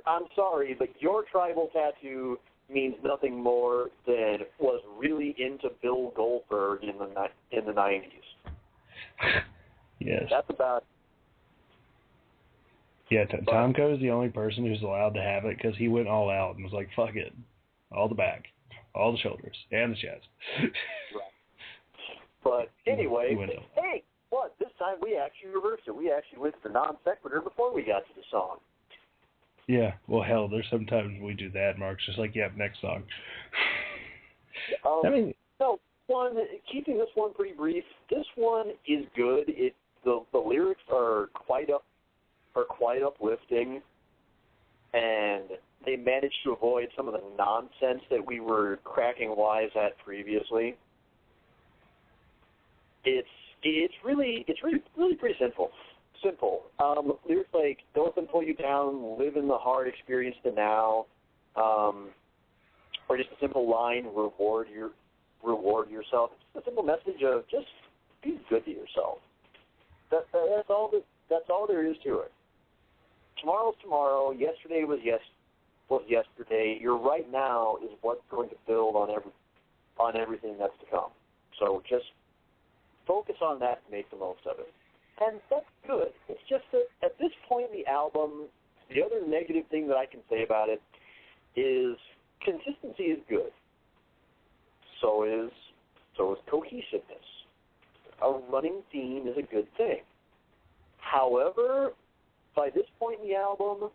I'm sorry, but your tribal tattoo means nothing more than was really into Bill Goldberg in the 90s. Yes. That's about. Yeah, Tomko is the only person who's allowed to have it because he went all out and was like, fuck it. All the back, all the shoulders, and the chest. Right. But anyway, hey, what? This time we actually reversed it. We actually went for non sequitur before we got to the song. Yeah, well, hell, there's sometimes we do that. Mark's just like, yep, next song. I mean, no, keeping this one pretty brief. This one is good. The lyrics are quite uplifting, and they managed to avoid some of the nonsense that we were cracking wise at previously. It's really pretty simple. Lyrics like "Don't let them pull you down, live in the hard, experience the now." or just a simple line, reward yourself. It's just a simple message of just be good to yourself. That's all there is to it. Tomorrow's tomorrow. Yesterday was yesterday. Your right now is what's going to build on everything that's to come. So just focus on that and make the most of it. And that's good. It's just that at this point in the album, the other negative thing that I can say about it is consistency is good. So is cohesiveness. A running theme is a good thing. However, by this point in the album,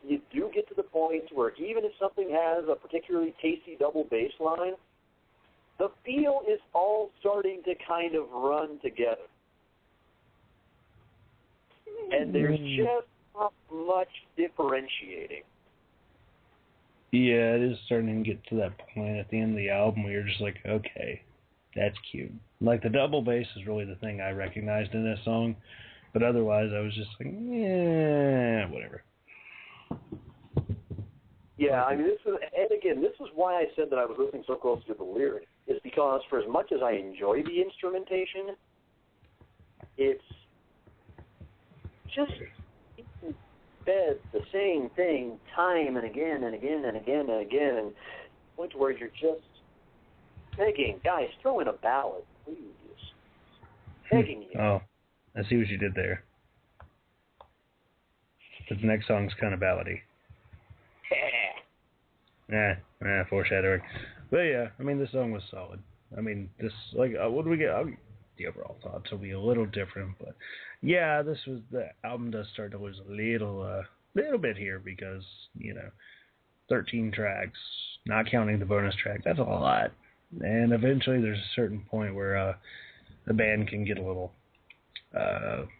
you do get to the point where even if something has a particularly tasty double bass line, the feel is all starting to kind of run together. And there's just not much differentiating. Yeah, it is starting to get to that point at the end of the album where you're just like, okay, that's cute. Like, the double bass is really the thing I recognized in this song, but otherwise I was just like, yeah, whatever. Yeah, I mean, this is why I said that I was listening so close to the lyrics, is because for as much as I enjoy the instrumentation, it's just fed the same thing time and again and again and again and again, and point where you're just begging, guys, throw in a ballad, please. Begging you. Oh, I see what you did there. But the next song's kind of ballady. Foreshadowing. But yeah, I mean, this song was solid. I mean, what do we get? The overall thoughts will be a little different, but yeah, the album does start to lose a little bit here because, 13 tracks, not counting the bonus track, that's a lot. And eventually there's a certain point where the band can get a little,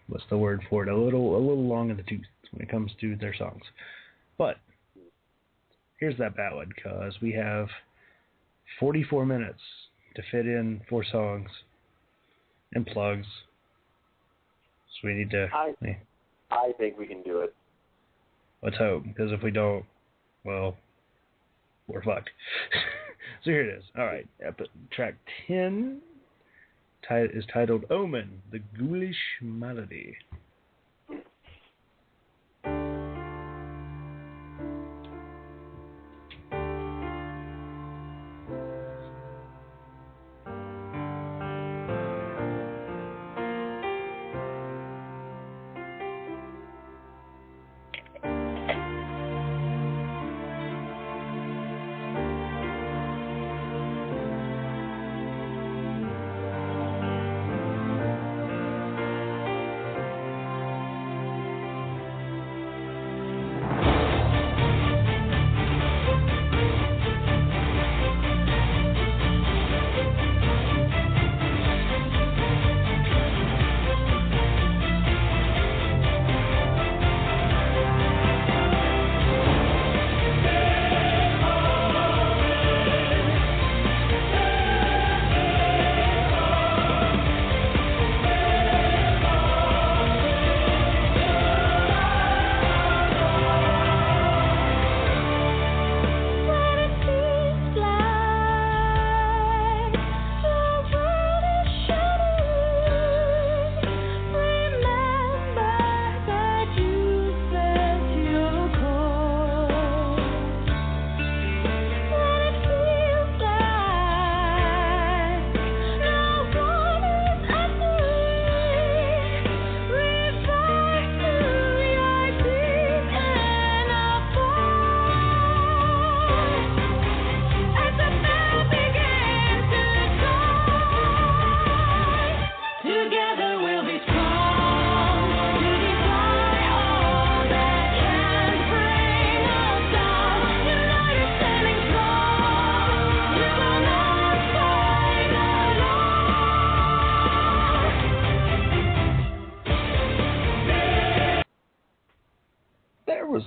what's the word for it, a little long in the tooth when it comes to their songs. But here's that ballad, because we have 44 minutes to fit in 4 songs and plugs. So we need to... I think we can do it. Let's hope, because if we don't, well, we're fucked. So here it is. All right. Track 10 is titled Omen, the Ghoulish Melody.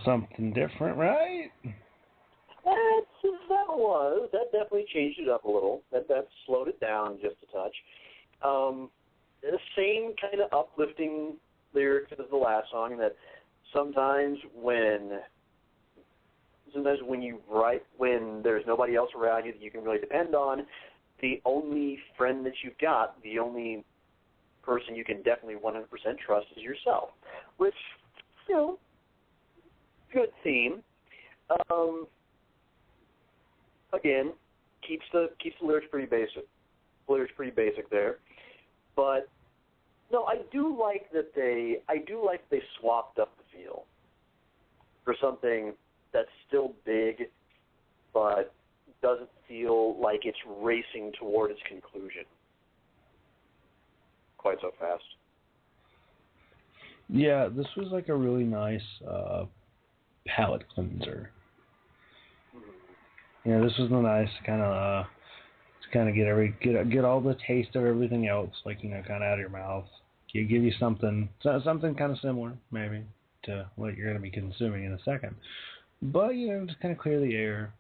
Something different, right? That definitely changed it up a little. That slowed it down just a touch. The same kind of uplifting lyrics as the last song, that sometimes when sometimes when you write, when there's nobody else around you that you can really depend on, the only friend that you've got, the only person you can definitely 100% trust is yourself, which, you know, good theme. Again, keeps the lyrics pretty basic. There, but no, I do like that they swapped up the feel for something that's still big, but doesn't feel like it's racing toward its conclusion quite so fast. Yeah, this was like a really nice palate cleanser. Mm-hmm. Yeah, this was nice kind of get all the taste of everything else, like, you know, kind of out of your mouth. Give you something kind of similar, maybe, to what you're going to be consuming in a second. But, you know, just kind of clear the air,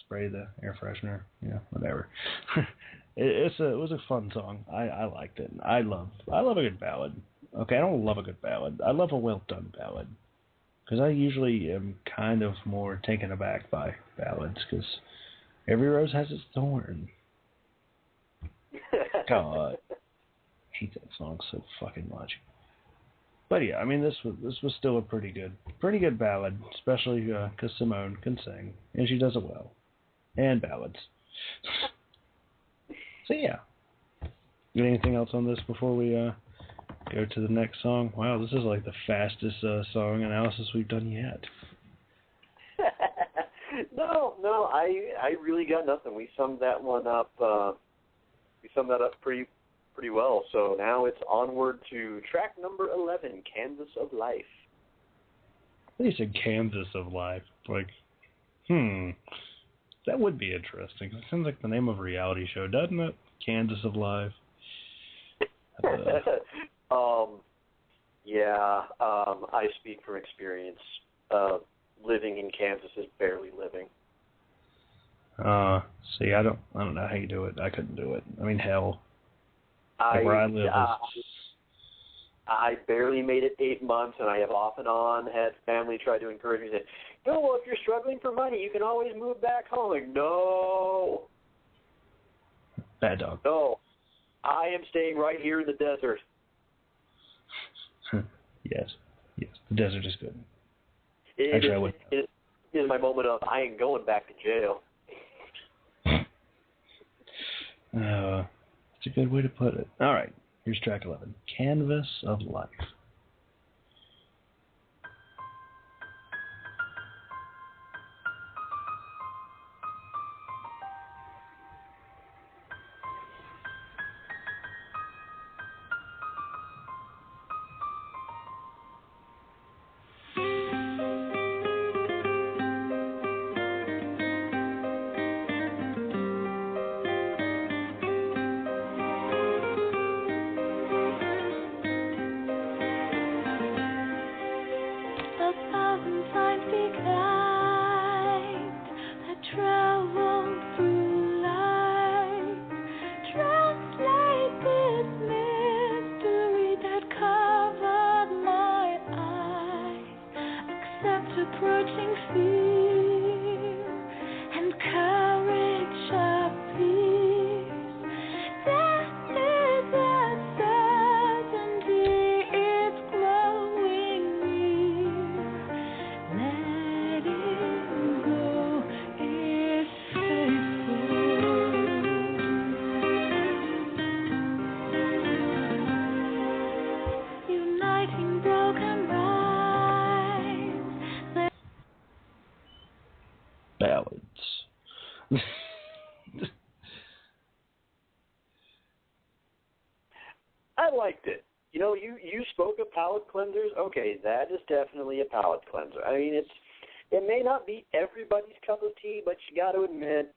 spray the air freshener, you know, whatever. It was a fun song. I liked it. I love a good ballad. Okay, I don't love a good ballad. I love a well-done ballad. Because I usually am kind of more taken aback by ballads, because every rose has its thorn. God, I hate that song so fucking much. But yeah, I mean, this was still a pretty good ballad, especially because Simone can sing and she does it well, and ballads. So yeah, anything else on this before we go to the next song? Wow, this is like the fastest song analysis we've done yet. No, I really got nothing. We summed that one up. Pretty well. So now it's onward to track number 11, Canvas of Life. I think you said Canvas of Life. Like, that would be interesting. It sounds like the name of a reality show, doesn't it? Canvas of Life. I speak from experience. Living in Kansas is barely living. See, I don't know how you do it. I couldn't do it. I mean, hell. Where I live I barely made it 8 months, and I have off and on had family try to encourage me, say, "No, well, if you're struggling for money, you can always move back home." Like, no. Bad dog. No. I am staying right here in the desert. Yes, the desert is good. It is my moment of, I ain't going back to jail. That's a good way to put it. All right, here's track 11, Canvas of Life. Ballads. I liked it. You know, you spoke of palate cleansers. Okay, that is definitely a palate cleanser. I mean, it may not be everybody's cup of tea, but you got to admit,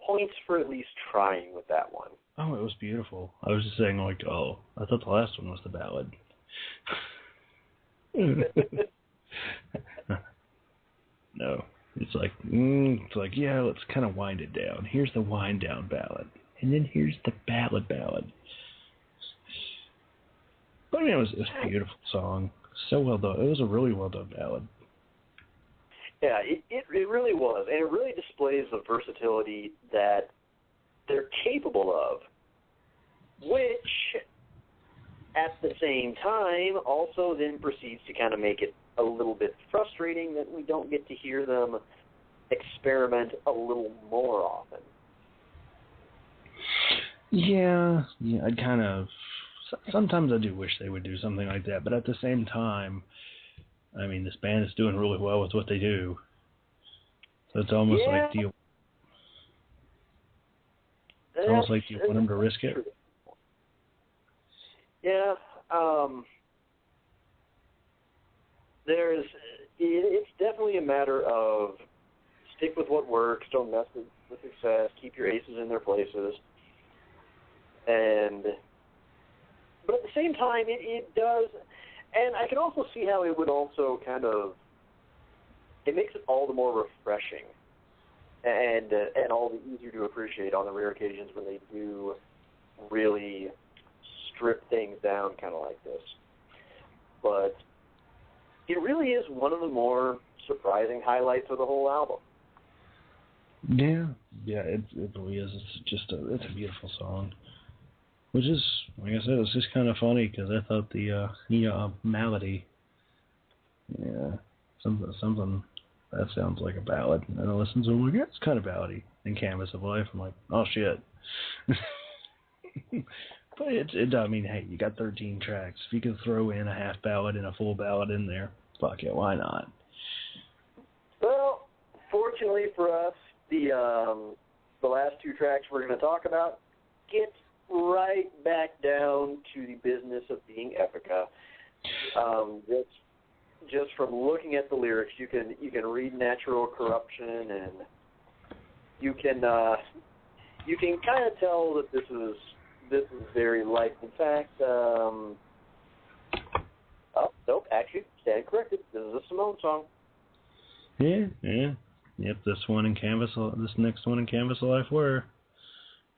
points for at least trying with that one. Oh, it was beautiful. I was just saying, like, oh, I thought the last one was the ballad. No. It's like, yeah, let's kind of wind it down. Here's the wind down ballad. And then here's the ballad. But I mean, it was a beautiful song. So well done. It was a really well done ballad. Yeah, it really was, and it really displays the versatility that they're capable of, which, at the same time, also then proceeds to kind of make it a little bit frustrating that we don't get to hear them experiment a little more often. Yeah, I'd kind of... Sometimes I do wish they would do something like that, but at the same time, I mean, this band is doing really well with what they do. So it's almost like, do you want them to risk it? True. Yeah, it's definitely a matter of stick with what works, don't mess with success, keep your aces in their places. But at the same time, it does, and I can also see how it would also kind of, it makes it all the more refreshing and all the easier to appreciate on the rare occasions when they do really strip things down kind of like this. But it really is one of the more surprising highlights of the whole album. Yeah, it really is. It's a beautiful song. Which is, like I said, it's just kind of funny because I thought the melody, something that sounds like a ballad. And I listen to it, I'm like, yeah, it's kind of ballady. And Canvas of Life, I'm like, oh shit. But I mean, hey, you got 13 tracks. If you can throw in a half ballad and a full ballad in there, fuck it, why not? Well, fortunately for us, the last two tracks we're going to talk about get right back down to the business of being Epica. Just from looking at the lyrics, you can read natural corruption, and you can kind of tell that this is very light. In fact, nope, actually, stand corrected. This is a Simone song. Yeah. Yep, this next one in Canvas of Life were.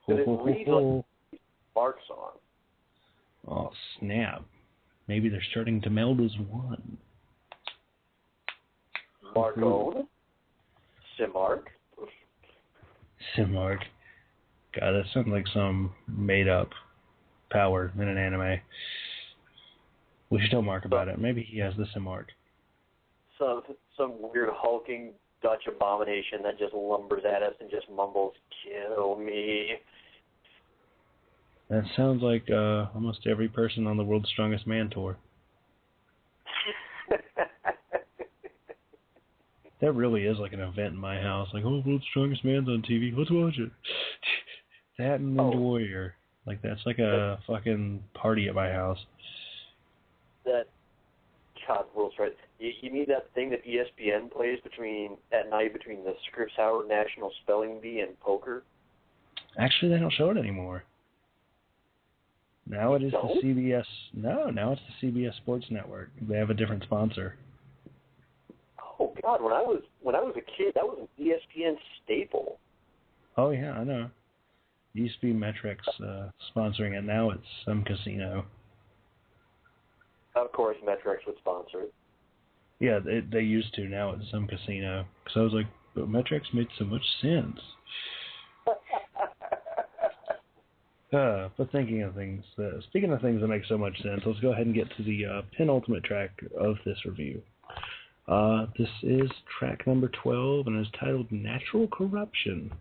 It reads like a Mark song. Oh, snap. Maybe they're starting to meld as one. Marcone? Simark? Simark. God, that sounds like some made-up power in an anime. We should tell Mark about it. Maybe he has the Simark. Some weird hulking Dutch abomination that just lumbers at us and just mumbles, "Kill me." That sounds like almost every person on the World's Strongest Man tour. That really is like an event in my house. Like, oh, World's Strongest Man's on TV. Let's watch it. That and Ninja Warrior. Like, that's like a fucking party at my house. God, World's right. You mean that thing that ESPN plays at night between the Scripps Howard National Spelling Bee and poker? Actually, they don't show it anymore. Now it is the CBS. No, now it's the CBS Sports Network. They have a different sponsor. Oh God, when I was a kid, that was an ESPN staple. Oh yeah, I know. It used to be Metrix sponsoring it. Now it's some casino. Of course, Metrix would sponsor it. Yeah, they used to. Now it's some casino. Because I was like, but Metrix made so much sense. But speaking of things that make so much sense, let's go ahead and get to the penultimate track of this review. This is track number 12 and is titled Natural Corruption.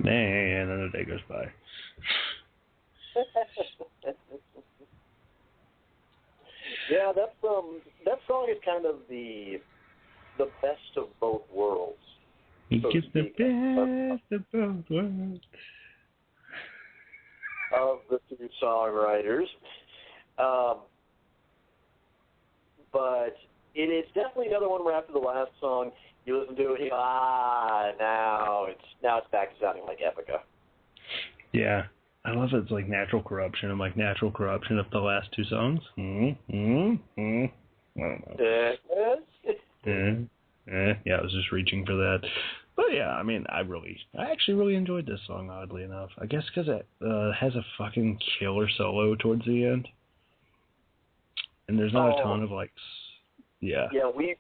And another day goes by. Yeah, that song is kind of the best of both worlds. You so get the best of both worlds. Of the two songwriters. But it's definitely another one where after the last song, you listen to it, you go, now it's back to sounding like Epica. Yeah. I love it. It's like Natural Corruption. I'm like, Natural Corruption of the last two songs? I don't know. Yeah, I was just reaching for that. But yeah, I mean, I actually really enjoyed this song, oddly enough. I guess because it has a fucking killer solo towards the end. And there's not a ton of, like, yeah. Yeah, we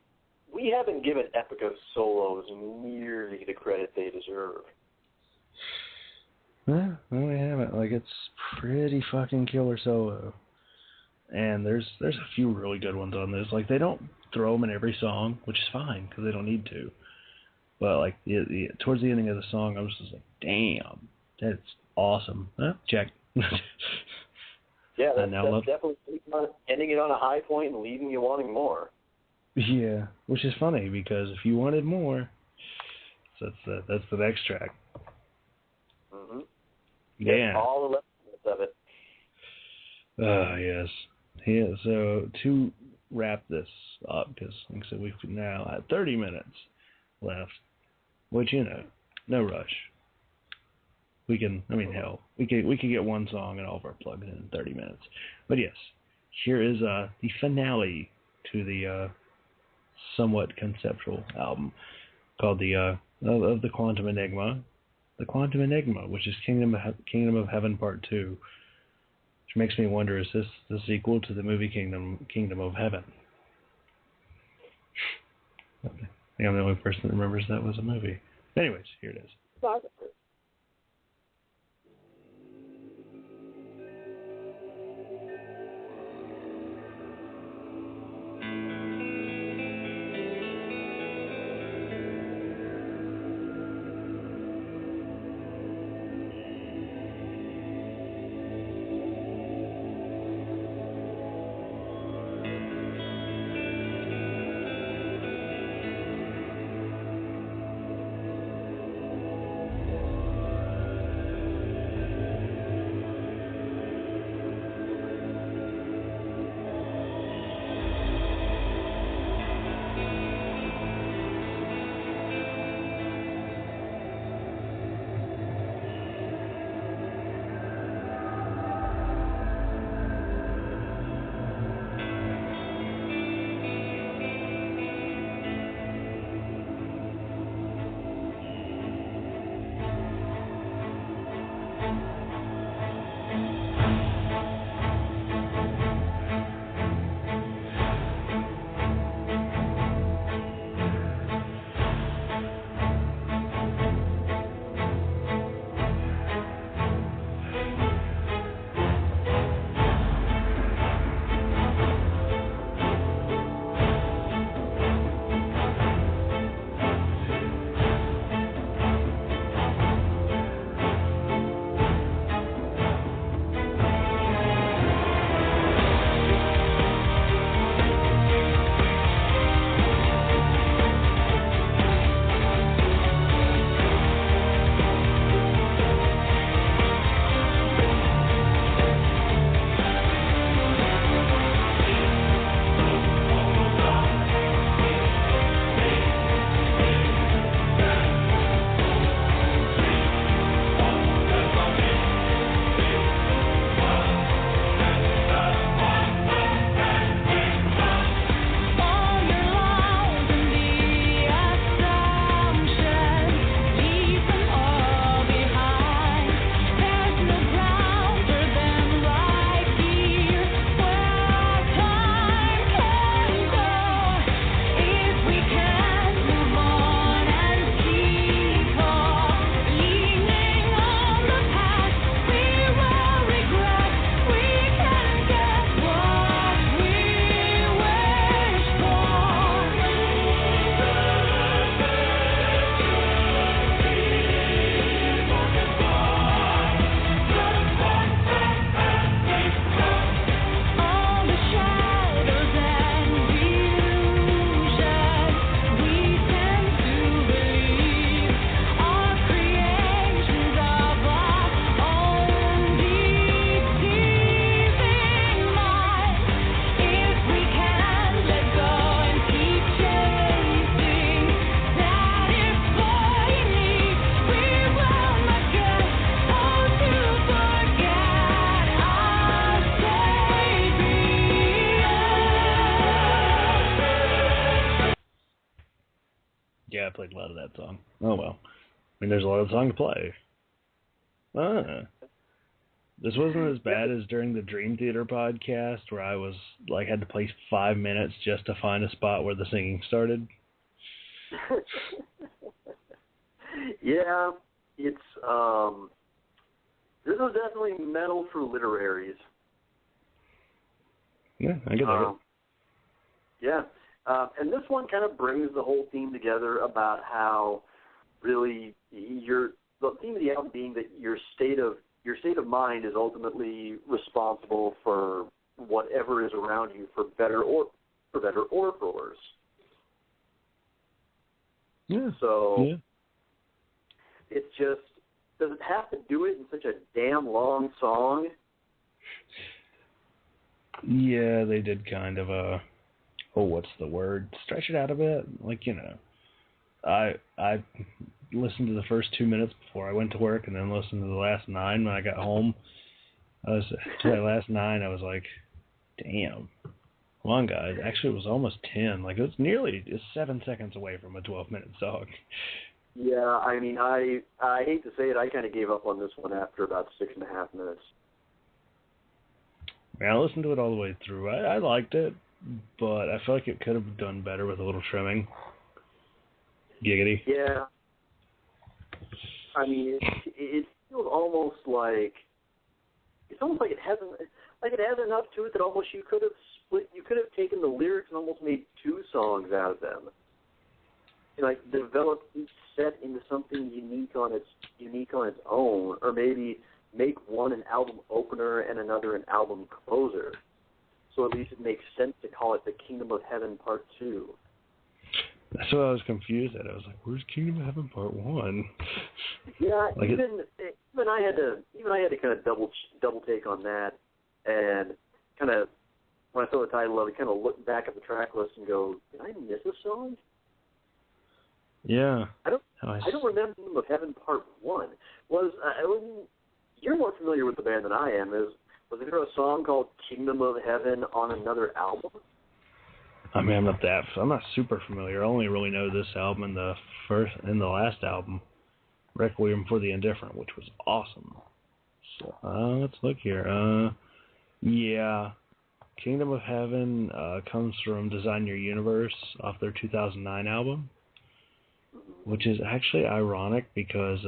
haven't given Epica solos nearly the credit they deserve. No, we haven't. Like, it's pretty fucking killer solo. And there's a few really good ones on this. Like, they don't throw them in every song, which is fine, because they don't need to. But, like, towards the ending of the song, I was just like, damn, that's awesome. Check. Yeah, that's definitely ending it on a high point and leaving you wanting more. Yeah, which is funny, because if you wanted more, that's the next track. Mm-hmm. Yeah. All the lessons of it. Yes. Yeah, so to wrap this up, because like I said, we've now at 30 minutes left, which, no rush. We can, hell, we could get one song and all of our plugs in 30 minutes. But yes, here is the finale to the somewhat conceptual album called of the Quantum Enigma. The Quantum Enigma, which is Kingdom of Heaven Part 2. Which makes me wonder, is this the sequel to the movie Kingdom of Heaven? I think I'm the only person that remembers that was a movie. Anyways, here it is. like a lot of that song. Oh well. I mean, there's a lot of song to play. This wasn't as bad as during the Dream Theater podcast where I was like had to play 5 minutes just to find a spot where the singing started. Yeah, it's this was definitely metal for literaries. Yeah, I get that. Yeah, and this one kind of brings the whole theme together about how really the theme of the album being that your state of mind is ultimately responsible for whatever is around you, for better or for worse. Yeah. So yeah. it's just, does it have to do it in such a damn long song? Yeah, they did kind of what's the word? Stretch it out a bit. Like, you know, I listened to the first 2 minutes before I went to work, and then listened to the last 9 when I got home. To that last 9, I was like, damn. Come on, guys. Actually, it was almost 10. Like, it's 7 seconds away from a 12-minute song. Yeah, I mean, I hate to say it, I kind of gave up on this one after about 6.5 minutes. I listened to it all the way through. I liked it, but I feel like it could have done better with a little trimming. Giggity. Yeah. I mean, it feels almost like it has enough to it that almost you could have taken the lyrics and almost made 2 songs out of them. And, like, develop each set into something unique on its own, or maybe make one an album opener and another an album closer. So at least it makes sense to call it the Kingdom of Heaven Part 2. That's what I was confused at. I was like, "Where's Kingdom of Heaven Part 1?" Yeah, like even I had to kind of double take on that, and kind of when I saw the title of it, kind of look back at the track list and go, "Did I miss a song?" Yeah. I don't remember Kingdom of Heaven Part 1. You're more familiar with the band than I am. Was there a song called Kingdom of Heaven on another album? I mean, I'm not super familiar. I only really know this album and the last album, Requiem for the Indifferent, which was awesome. So, let's look here. Yeah, Kingdom of Heaven comes from Design Your Universe off their 2009 album, which is actually ironic because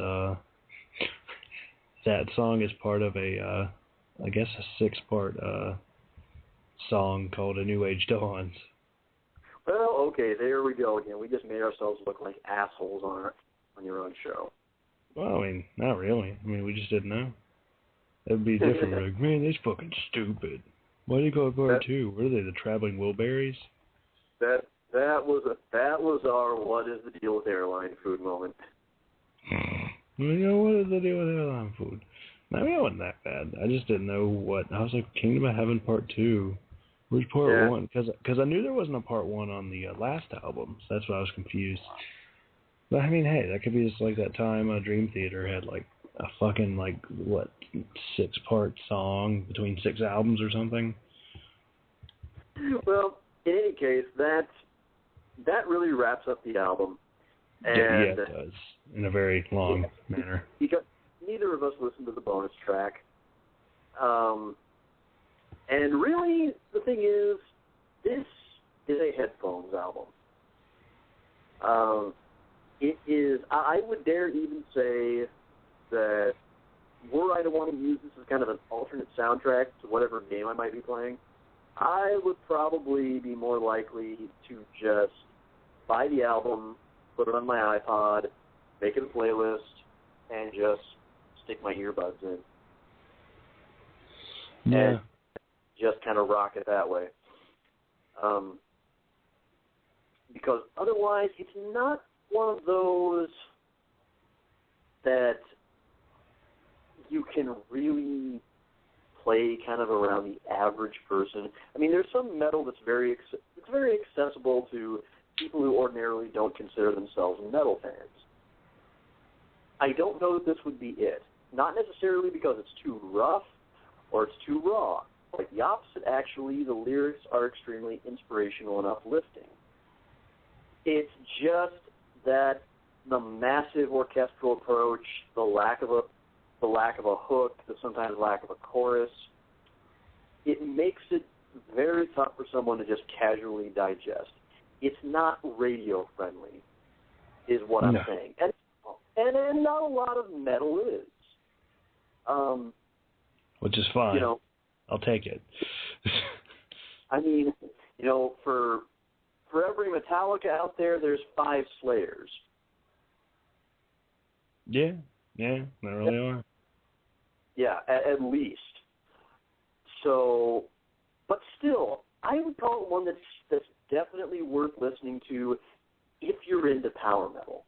that song is part of a 6-part song called A New Age Dawns. Well, okay, there we go again. We just made ourselves look like assholes on your own show. Well, I mean, not really. I mean, we just didn't know. It'd be different. Like, man, that's fucking stupid. Why do you call it Part 2? What are they, the Traveling Wilburys? That was our what is the deal with airline food moment. You know, what is the deal with airline food? I mean, it wasn't that bad. I just didn't know what. I was like, Kingdom of Heaven Part 2. Where's Part 1? Because I knew there wasn't a Part 1 on the last album, so that's why I was confused. But I mean, hey, that could be just like that time Dream Theater had like a fucking 6-part song between 6 albums or something. Well, in any case, that really wraps up the album. And yeah, it does, in a very long manner. Because neither of us listened to the bonus track. And really, the thing is, this is a headphones album. It is, I would dare even say that were I to want to use this as kind of an alternate soundtrack to whatever game I might be playing, I would probably be more likely to just buy the album, put it on my iPod, make it a playlist, and just stick my earbuds in. Yeah. And just kind of rock it that way. Because otherwise, it's not one of those that you can really play kind of around the average person. I mean, there's some metal that's very accessible to people who ordinarily don't consider themselves metal fans. I don't know that this would be it. Not necessarily because it's too rough or it's too raw. Like the opposite, actually, the lyrics are extremely inspirational and uplifting. It's just that the massive orchestral approach, the lack of a hook, the sometimes lack of a chorus, it makes it very tough for someone to just casually digest. It's not radio friendly, is what I'm saying, and not a lot of metal is. Which is fine. You know, I'll take it. I mean, you know, for every Metallica out there, there's 5 Slayers. Yeah, there really are. Yeah, at least. So, but still, I would call it one that's definitely worth listening to if you're into power metal.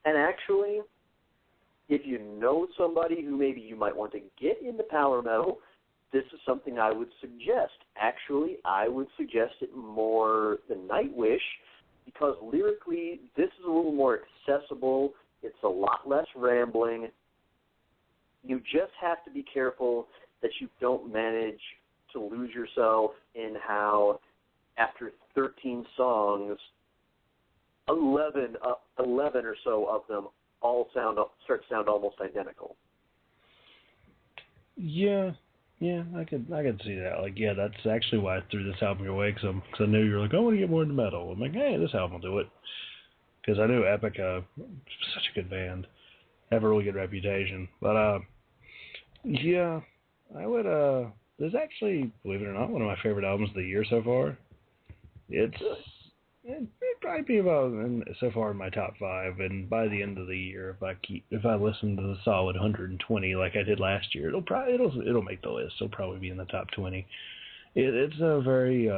And actually, if you know somebody who maybe you might want to get into power metal, this is something I would suggest. Actually, I would suggest it more than Nightwish, because lyrically, this is a little more accessible. It's a lot less rambling. You just have to be careful that you don't manage to lose yourself in how, after 13 songs, 11 or so of them all start to sound almost identical. Yeah, I could see that. Like, yeah, that's actually why I threw this album your way, because I knew you were like, I want to get more into metal. I'm like, hey, this album will do it. Because I knew Epica, such a good band, have a really good reputation. But, yeah, I would, this is actually, believe it or not, one of my favorite albums of the year so far. It'd probably be about, so far, in my top 5, and by the end of the year, if I listen to the solid 120 like I did last year, it'll make the list. It'll probably be in the top 20. It is a very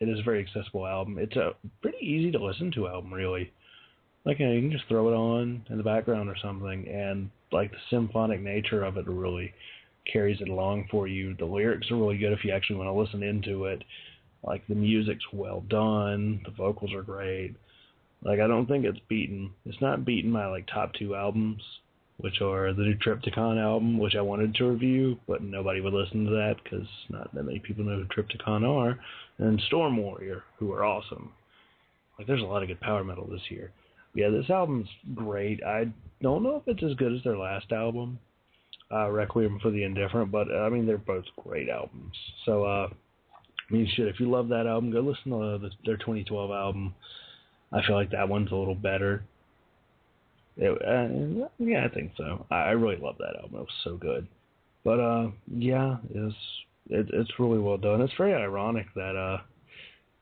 accessible album. It's a pretty easy to listen to album, really. Like, you can just throw it on in the background or something, and like the symphonic nature of it really carries it along for you. The lyrics are really good if you actually want to listen into it. Like, the music's well done, the vocals are great. Like, I don't think it's not beaten my, like, top 2 albums, which are the new Triptykon album, which I wanted to review, but nobody would listen to that because not that many people know who Triptykon are, and Storm Warrior, who are awesome. Like, there's a lot of good power metal this year. Yeah, this album's great. I don't know if it's as good as their last album, Requiem for the Indifferent, but, I mean, they're both great albums. So, I mean, shit, if you love that album, go listen to their 2012 album. I feel like that one's a little better. Yeah, I think so. I really love that album. It was so good. But, yeah, it's really well done. It's very ironic that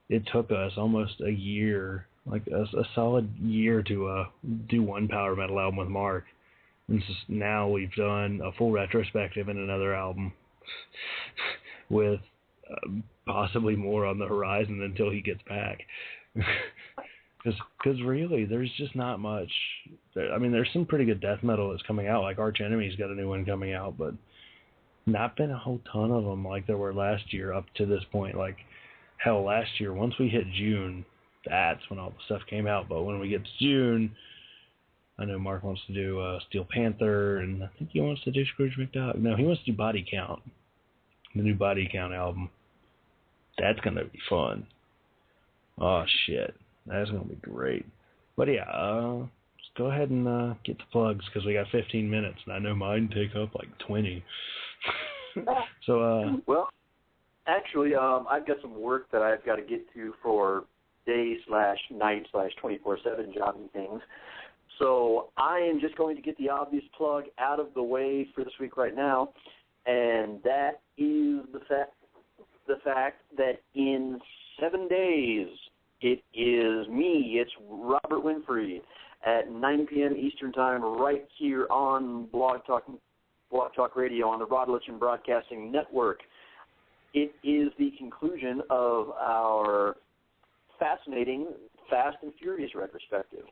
it took us almost a year, like a solid year to do one power metal album with Mark. And now we've done a full retrospective and another album with possibly more on the horizon until he gets back. Because really, there's just not much. I mean, there's some pretty good death metal that's coming out. Like Arch Enemy's got a new one coming out, but not been a whole ton of them like there were last year up to this point. Like, hell, last year, once we hit June, that's when all the stuff came out. But when we get to June, I know Mark wants to do Steel Panther, and I think he wants to do Scrooge McDuck. No, he wants to do Body Count, the new Body Count album. That's going to be fun. Oh, shit. That's going to be great. But, yeah, let's go ahead and get the plugs, because we got 15 minutes, and I know mine take up like 20. So, well, actually, I've got some work that I've got to get to for day/night/24/7 jobbing things. So I am just going to get the obvious plug out of the way for this week right now, and that is the fact that in 7 days, it is me, it's Robert Winfrey, at 9 p.m. Eastern Time, right here on Blog Talk Radio on the Radulich and Broadcasting Network. It is the conclusion of our fascinating Fast and Furious retrospective.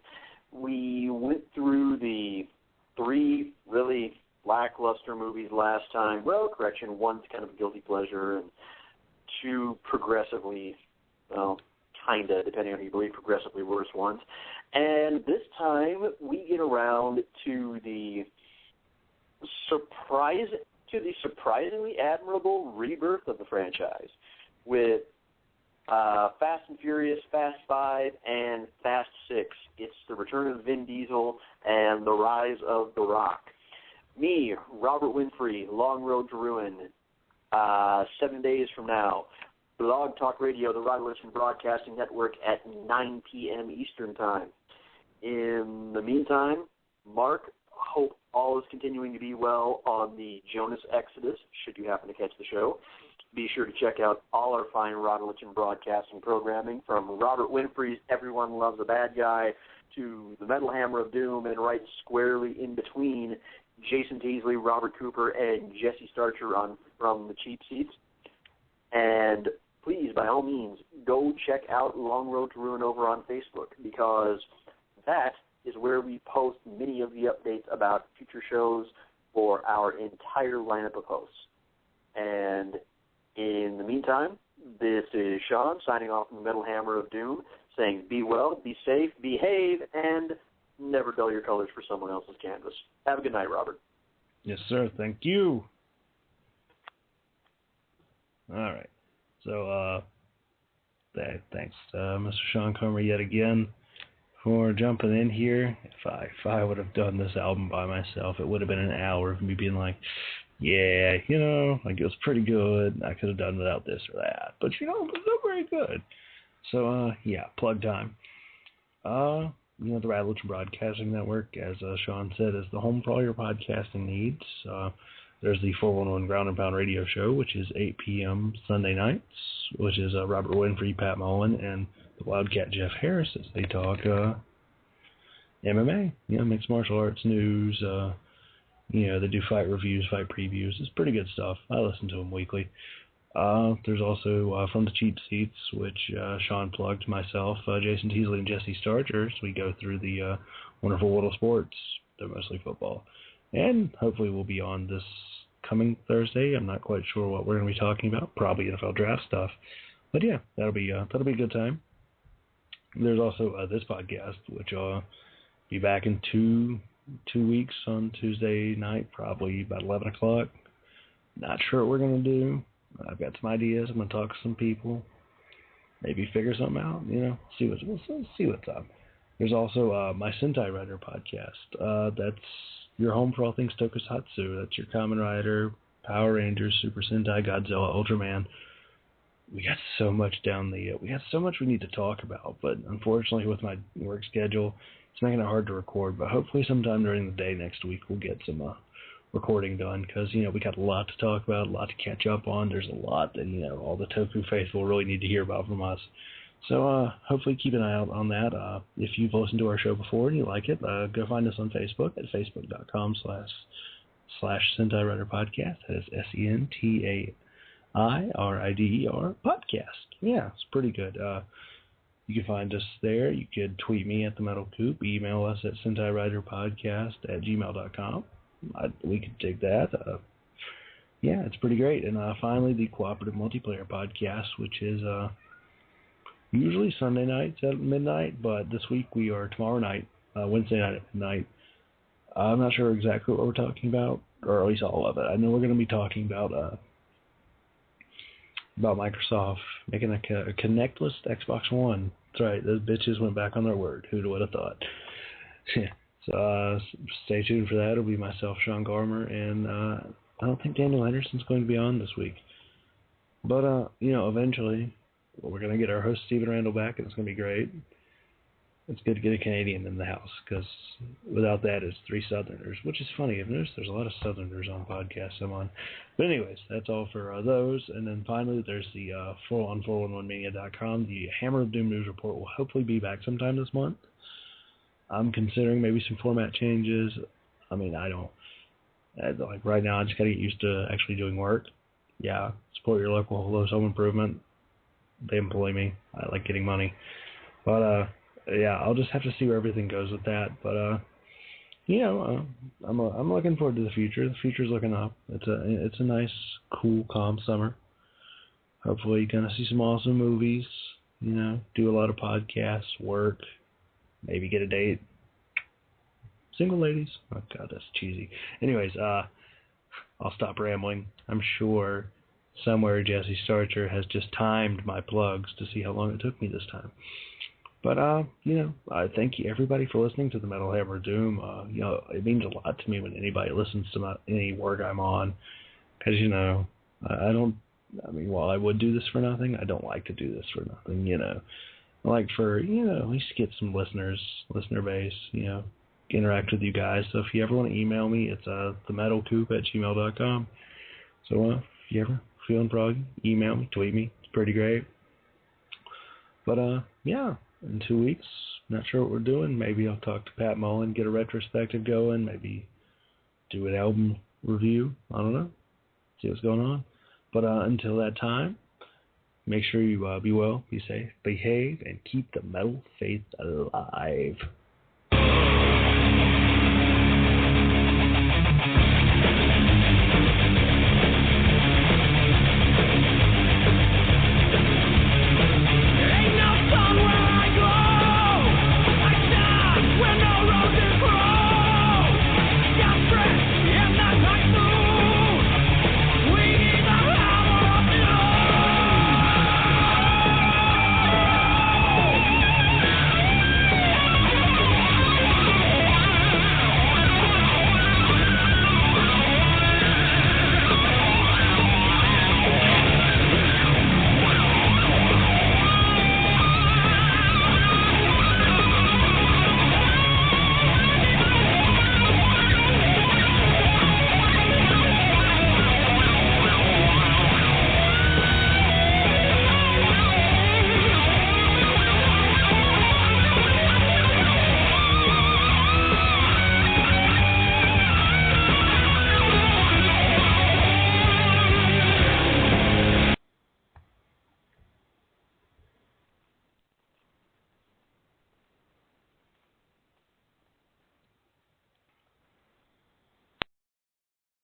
We went through the 3 really lackluster movies last time. Well, correction, one's kind of a guilty pleasure, and 2 progressively, well, kind of, depending on who you believe, progressively worse ones. And this time, we get around to the surprisingly admirable rebirth of the franchise with Fast and Furious, Fast 5, and Fast 6. It's the return of Vin Diesel and the rise of The Rock. Me, Robert Winfrey, Long Road to Ruin, 7 days from now. Blog Talk Radio, the Radulich Broadcasting Network at 9 p.m. Eastern Time. In the meantime, Mark, hope all is continuing to be well on the Jonas Exodus, should you happen to catch the show. Be sure to check out all our fine Radulich Broadcasting programming, from Robert Winfrey's Everyone Loves a Bad Guy to the Metal Hammer of Doom, and right squarely in between, Jason Teasley, Robert Cooper, and Jesse Starcher from the Cheap Seats. And please, by all means, go check out Long Road to Ruin over on Facebook, because that is where we post many of the updates about future shows for our entire lineup of hosts. And in the meantime, this is Sean signing off from the Metal Hammer of Doom, saying be well, be safe, behave, and never dull your colors for someone else's canvas. Have a good night, Robert. Yes, sir. Thank you. All right. So, thanks, Mr. Sean Comer, yet again for jumping in here. If I would have done this album by myself, it would have been an hour of me being like, yeah, like it was pretty good. I could have done without this or that, but it was still very good. So, yeah, plug time. The Radulich Broadcasting Network, as Sean said, is the home for all your podcasting needs. There's the 411 Ground and Pound radio show, which is 8 p.m. Sunday nights, which is Robert Winfrey, Pat Mullen, and the Wildcat Jeff Harris as they talk MMA, mixed martial arts news. They do fight reviews, fight previews. It's pretty good stuff. I listen to them weekly. There's also From the Cheap Seats, which Sean plugged, myself, Jason Teasley, and Jesse Starcher. So we go through the wonderful world of sports. They're mostly football. And hopefully we'll be on this coming Thursday. I'm not quite sure what we're going to be talking about. Probably NFL draft stuff. But yeah, that'll be a good time. There's also this podcast, which will be back in two weeks on Tuesday night, probably about 11 o'clock. Not sure what we're going to do. I've got some ideas. I'm going to talk to some people. Maybe figure something out, we'll see what's up. There's also my Sentai Rider podcast. That's your home for all things Tokusatsu. That's your Kamen Rider, Power Rangers, Super Sentai, Godzilla, Ultraman. We got so much we need to talk about, but unfortunately with my work schedule, it's making it hard to record. But hopefully sometime during the day next week we'll get some recording done, because we got a lot to talk about, a lot to catch up on. There's a lot that all the Toku faithful really need to hear about from us. So hopefully keep an eye out on that. If you've listened to our show before and you like it, go find us on Facebook at facebook.com/Sentai Rider Podcast. That is SENTAIRIDER podcast. Yeah, it's pretty good. You can find us there. You could tweet me at the Metal Coop, email us at SentaiRiderPodcast@gmail.com. We could take that. Yeah, it's pretty great. And finally, the Cooperative Multiplayer Podcast, which is usually Sunday nights at midnight, but this week we are tomorrow night, Wednesday night at midnight. I'm not sure exactly what we're talking about, or at least all of it. I know we're going to be talking about Microsoft making a connectless Xbox One. That's right, those bitches went back on their word. Who would have thought? Yeah. So stay tuned for that. It'll be myself, Sean Garmer, and I don't think Daniel Anderson's going to be on this week. But, eventually we're going to get our host Stephen Randall back, and it's going to be great. It's good to get a Canadian in the house, because without that, it's three Southerners, which is funny. I've noticed there's a lot of Southerners on podcasts I'm on. But anyways, that's all for those. And then finally, there's the 411mania.com. The Hammer of Doom News Report will hopefully be back sometime this month. I'm considering maybe some format changes. I mean, right now, I just got to get used to actually doing work. Yeah, support your local Lowe's Home Improvement. They employ me. I like getting money. But, yeah, I'll just have to see where everything goes with that. But, I'm looking forward to the future. The future's looking up. It's a nice, cool, calm summer. Hopefully you're going to see some awesome movies, do a lot of podcasts, work, maybe get a date. Single ladies. Oh, God, that's cheesy. Anyways, I'll stop rambling. I'm sure somewhere Jesse Starcher has just timed my plugs to see how long it took me this time. But, I thank you everybody for listening to the Metal Hammer Doom. It means a lot to me when anybody listens to any work I'm on. Because, while I would do this for nothing, I don't like to do this for nothing, I like for, at least get some listener base, interact with you guys. So if you ever want to email me, it's themetalcoop@gmail.com. So if you ever feeling froggy, email me, tweet me. It's pretty great. But, in 2 weeks, not sure what we're doing. Maybe I'll talk to Pat Mullen, get a retrospective going, maybe do an album review. I don't know. See what's going on. But until that time, make sure you be well, be safe, behave, and keep the metal faith alive.